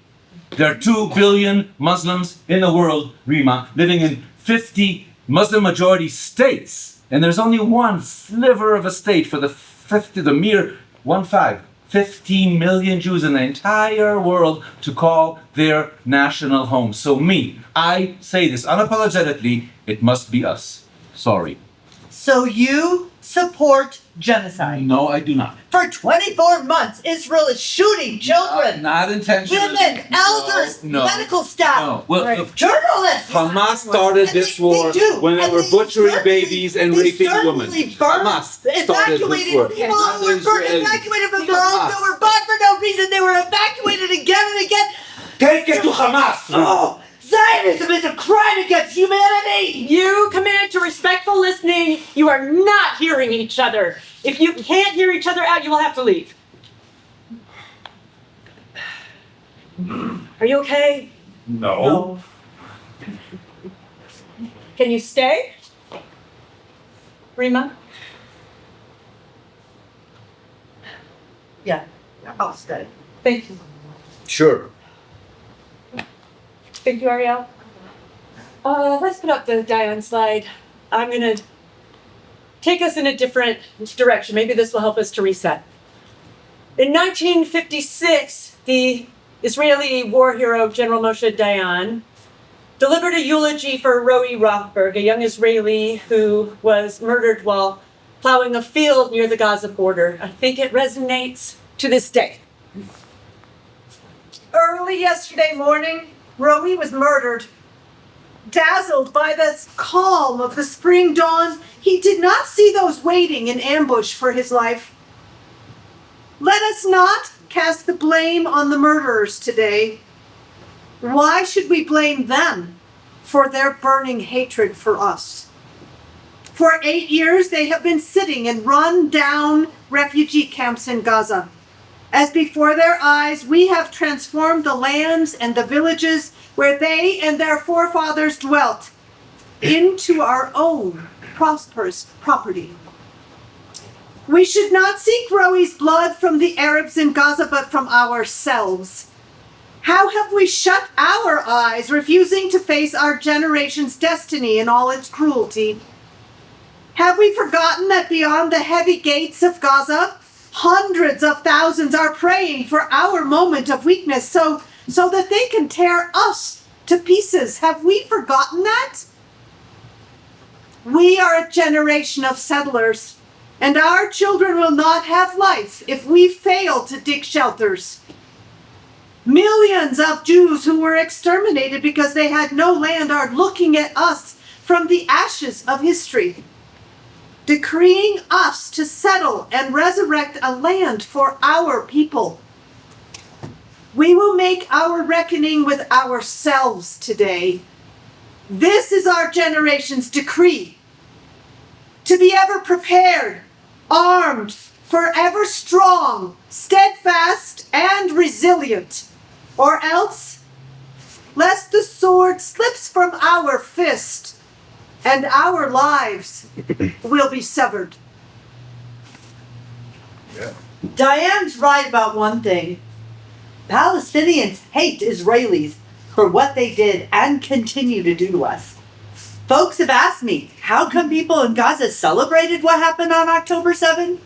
E: There are 2 billion Muslims in the world, Rima, living in 50 Muslim majority states. And there's only one sliver of a state for the 15 million Jews in the entire world to call their national home. So me, I say this unapologetically, it must be us. Sorry.
D: So you support genocide?
E: No, I do not.
D: For 24 months, Israel is shooting children,
E: Not intentionally.
D: women, elders,
E: No.
D: medical staff,
E: No. Well,
D: journalists.
E: Hamas started this
D: They
E: war
D: do.
E: when they
D: And
E: were
D: they
E: butchering
D: certainly-
E: babies and
D: they
E: raping women.
D: certainly burned,
E: Hamas started this
D: evacuated
E: war.
D: people
E: Not
D: who were
E: Israelis.
D: evacuated from their homes that were bought for no reason. They were evacuated again and again.
E: Take it to Hamas!
D: Oh, Zionism is a crime against humanity.
A: You committed to respectful listening. You are not hearing each other. If you can't hear each other out, you will have to leave. Are you okay?
E: No.
A: Can you stay? Rima?
D: Yeah, I'll stay.
A: Thank you.
E: Sure.
A: Thank you, Ariel. Let's put up the Dayan slide. I'm gonna take us in a different direction. Maybe this will help us to reset. In 1956, the Israeli war hero General Moshe Dayan delivered a eulogy for Roe Rothberg, a young Israeli who was murdered while plowing a field near the Gaza border. I think it resonates to this day.
F: Early yesterday morning, Roe was murdered. Dazzled by the calm of the spring dawn, he did not see those waiting in ambush for his life. Let us not cast the blame on the murderers today. Why should we blame them for their burning hatred for us? For 8 years, they have been sitting in run-down refugee camps in Gaza. As before their eyes, we have transformed the lands and the villages where they and their forefathers dwelt into our own prosperous property. We should not seek Roe's blood from the Arabs in Gaza, but from ourselves. How have we shut our eyes, refusing to face our generation's destiny in all its cruelty? Have we forgotten that beyond the heavy gates of Gaza, hundreds of thousands are praying for our moment of weakness so that they can tear us to pieces? Have we forgotten that? We are a generation of settlers, and our children will not have life if we fail to dig shelters.
D: Millions of Jews who were exterminated because they had no land are looking at us from the ashes of history, decreeing us to settle and resurrect a land for our people. We will make our reckoning with ourselves today. This is our generation's decree. To be ever prepared, armed, forever strong, steadfast, and resilient. Or else, lest the sword slips from our fist and our lives will be severed. Diane's right about one thing. Palestinians hate Israelis for what they did and continue to do to us. Folks have asked me, how come people in Gaza celebrated what happened on October 7?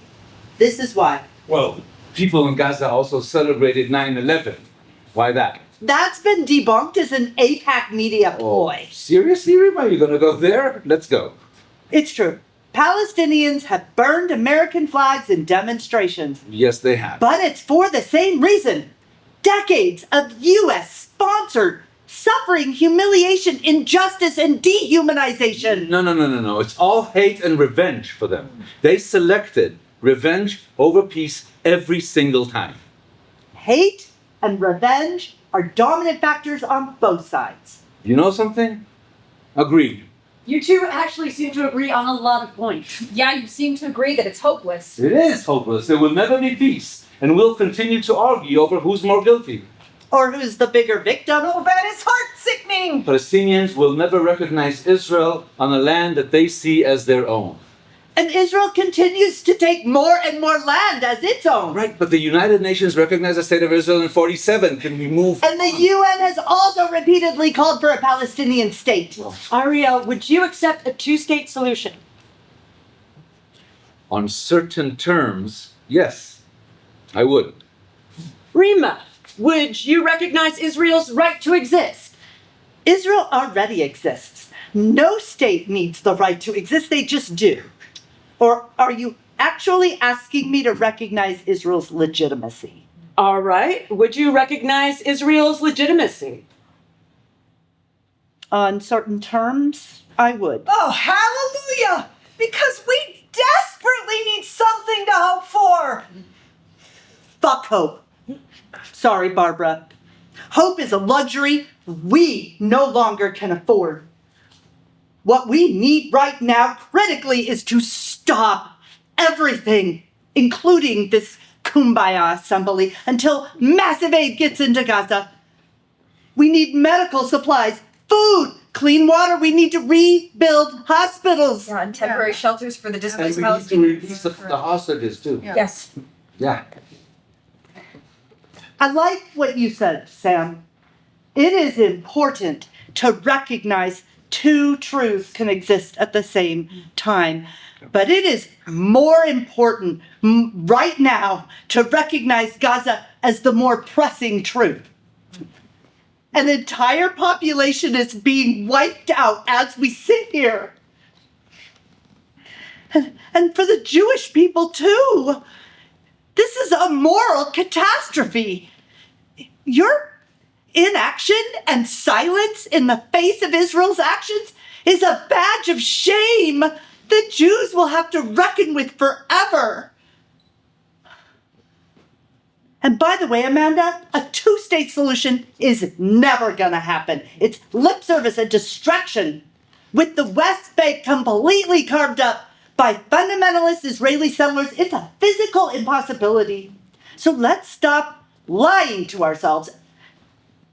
D: This is why.
E: Well, people in Gaza also celebrated 9/11. Why that?
D: That's been debunked as an AIPAC media ploy.
E: Seriously, Rima? You gonna go there? Let's go.
D: It's true. Palestinians have burned American flags in demonstrations.
E: Yes, they have.
D: But it's for the same reason. Decades of U.S.-sponsored suffering, humiliation, injustice, and dehumanization.
E: No. It's all hate and revenge for them. They selected revenge over peace every single time.
D: Hate and revenge are dominant factors on both sides.
E: You know something? Agreed.
A: You two actually seem to agree on a lot of points.
C: Yeah, you seem to agree that it's hopeless.
E: It is hopeless. There will never be peace. And we'll continue to argue over who's more guilty.
D: Or who's the bigger victim.
F: Oh, that is heart-sickening.
E: Palestinians will never recognize Israel on a land that they see as their own.
D: And Israel continues to take more and more land as its own.
E: Right, but the United Nations recognized the state of Israel in 1947. Can we move?
D: And the UN has also repeatedly called for a Palestinian state.
A: Ariel, would you accept a two-state solution?
E: On certain terms, yes, I would.
A: Rima, would you recognize Israel's right to exist?
D: Israel already exists. No state needs the right to exist, they just do. Or are you actually asking me to recognize Israel's legitimacy?
A: All right. Would you recognize Israel's legitimacy?
D: On certain terms, I would.
F: Oh, hallelujah! Because we desperately need something to hope for.
D: Fuck hope. Sorry, Barbara. Hope is a luxury we no longer can afford. What we need right now, critically, is to stop everything, including this Kumbaya assembly, until massive aid gets into Gaza. We need medical supplies, food, clean water. We need to rebuild hospitals.
C: Yeah, and temporary shelters for the
E: And
C: displaced
E: we need to
C: Palestinians.
E: release the hostages too.
C: Yes.
E: Yeah.
D: I like what you said, Sam. It is important to recognize two truths can exist at the same time. But it is more important right now to recognize Gaza as the more pressing truth. An entire population is being wiped out as we sit here. And for the Jewish people too. This is a moral catastrophe. Your inaction and silence in the face of Israel's actions is a badge of shame the Jews will have to reckon with forever. And by the way, Amanda, a two-state solution is never gonna happen. It's lip service and distraction, with the West Bank completely carved up by fundamentalist Israeli settlers. It's a physical impossibility. So let's stop lying to ourselves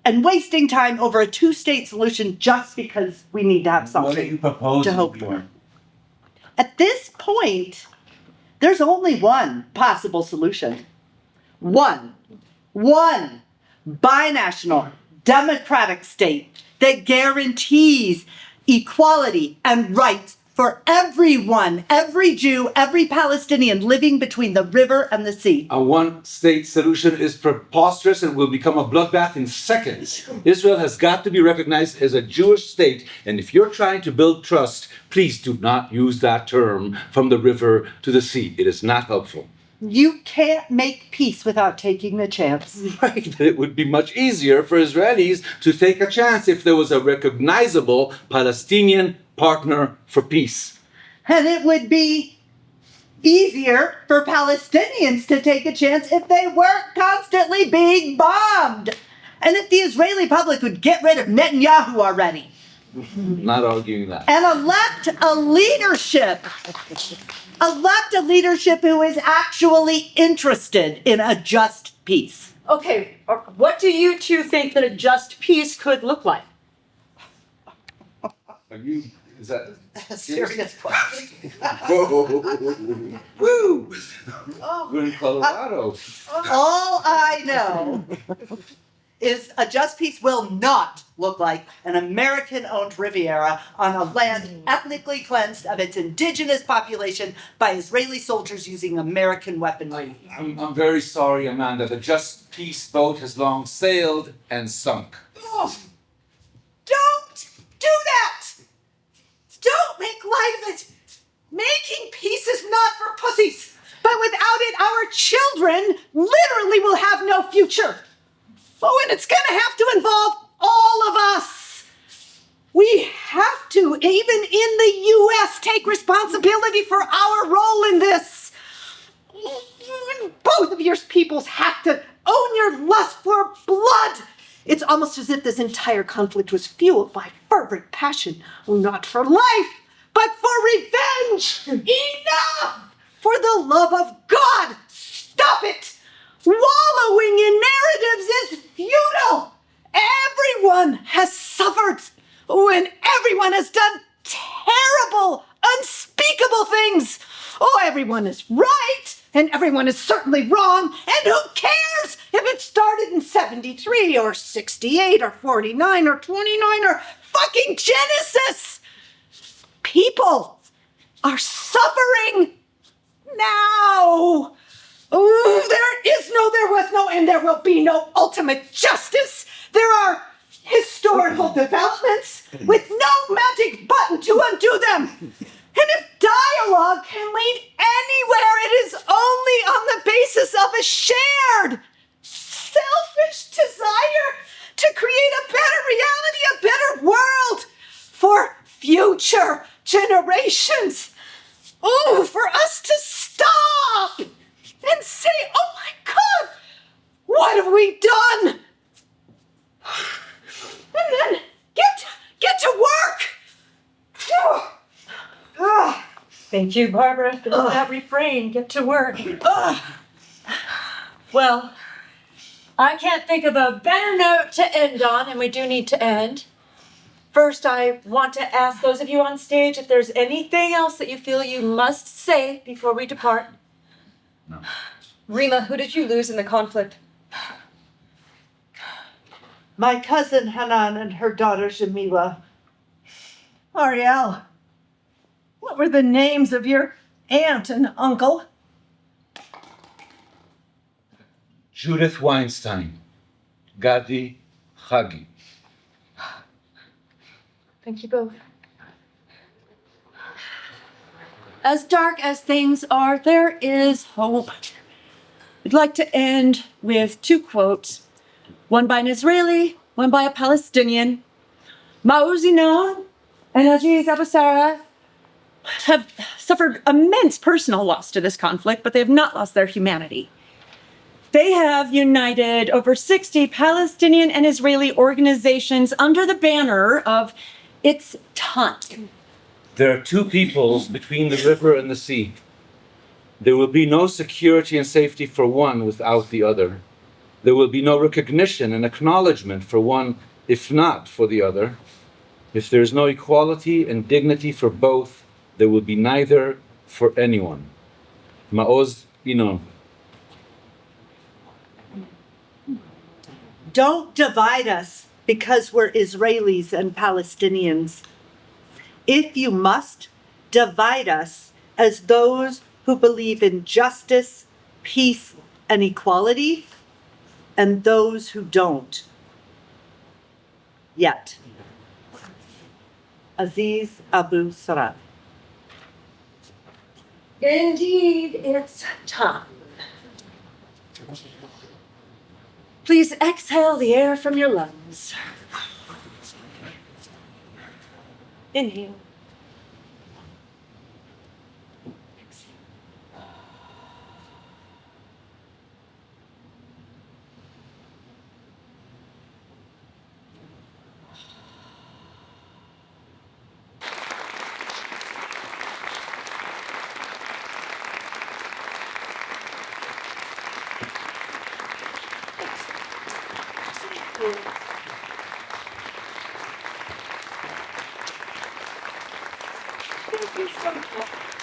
D: and wasting time over a two-state solution just because we need to have something
E: What are you proposing?
D: to hope for. At this point, there's only one possible solution. One binational democratic state that guarantees equality and rights for everyone, every Jew, every Palestinian living between the river and the sea.
E: A one-state solution is preposterous and will become a bloodbath in seconds. Israel has got to be recognized as a Jewish state, and if you're trying to build trust, please do not use that term from the river to the sea. It is not helpful.
D: You can't make peace without taking the chance.
E: Right. It would be much easier for Israelis to take a chance if there was a recognizable Palestinian partner for peace.
D: And it would be easier for Palestinians to take a chance if they weren't constantly being bombed. And if the Israeli public would get rid of Netanyahu already.
E: Not arguing that.
D: And elect a leadership. Elect a leadership who is actually interested in a just peace.
A: Okay, what do you two think that a just peace could look like?
E: Is that
D: Serious question.
E: Whoa. Woo! We're in Colorado.
D: All I know is a just peace will not look like an American-owned Riviera on a land ethnically cleansed of its indigenous population by Israeli soldiers using American weaponry.
E: I'm very sorry, Amanda. The Just Peace boat has long sailed and sunk.
D: Oh, don't do that! Don't make light of it! Making peace is not for pussies! But without it, our children literally will have no future. Oh, and it's gonna have to involve all of us. We have to, even in the U.S., take responsibility for our role in this. Both of your peoples have to own your lust for blood. It's almost as if this entire conflict was fueled by fervent passion, not for life, but for revenge. Enough! For the love of God, stop it! Wallowing in narratives is futile. Everyone has suffered. Oh, and everyone has done terrible, unspeakable things. Oh, everyone is right, and everyone is certainly wrong. And who cares if it started in 73 or 68 or 49 or 29 or fucking Genesis? People are suffering now. Oh, there was no, and there will be no ultimate justice. There are historical developments with no magic button to undo them. And if dialogue can lead anywhere, it is only on the basis of a shared, selfish desire to create a better reality, a better world for future generations. Oh, for us to stop and say, oh my God, what have we done? And then get to work.
A: Thank you, Barbara, for that refrain. Get to work. Well, I can't think of a better note to end on, and we do need to end. First, I want to ask those of you on stage if there's anything else that you feel you must say before we depart.
E: No.
A: Rima, who did you lose in the conflict?
D: My cousin Hanan and her daughter Jamila.
F: Ariel, what were the names of your aunt and uncle?
E: Judith Weinstein, Gadi Chagi.
A: Thank you both. As dark as things are, there is hope. I'd like to end with two quotes, one by an Israeli, one by a Palestinian. Ma'uzi Noam and Aziz Abu Sarah have suffered immense personal loss to this conflict, but they have not lost their humanity. They have united over 60 Palestinian and Israeli organizations under the banner of It's Time.
E: There are two peoples between the river and the sea. There will be no security and safety for one without the other. There will be no recognition and acknowledgement for one if not for the other. If there is no equality and dignity for both, there will be neither for anyone. Ma'oz Inon.
D: Don't divide us because we're Israelis and Palestinians. If you must, divide us as those who believe in justice, peace, and equality, and those who don't. Yet. Aziz Abu Sarah.
A: Indeed, it's time. Please exhale the air from your lungs. Inhale. Thank you so much.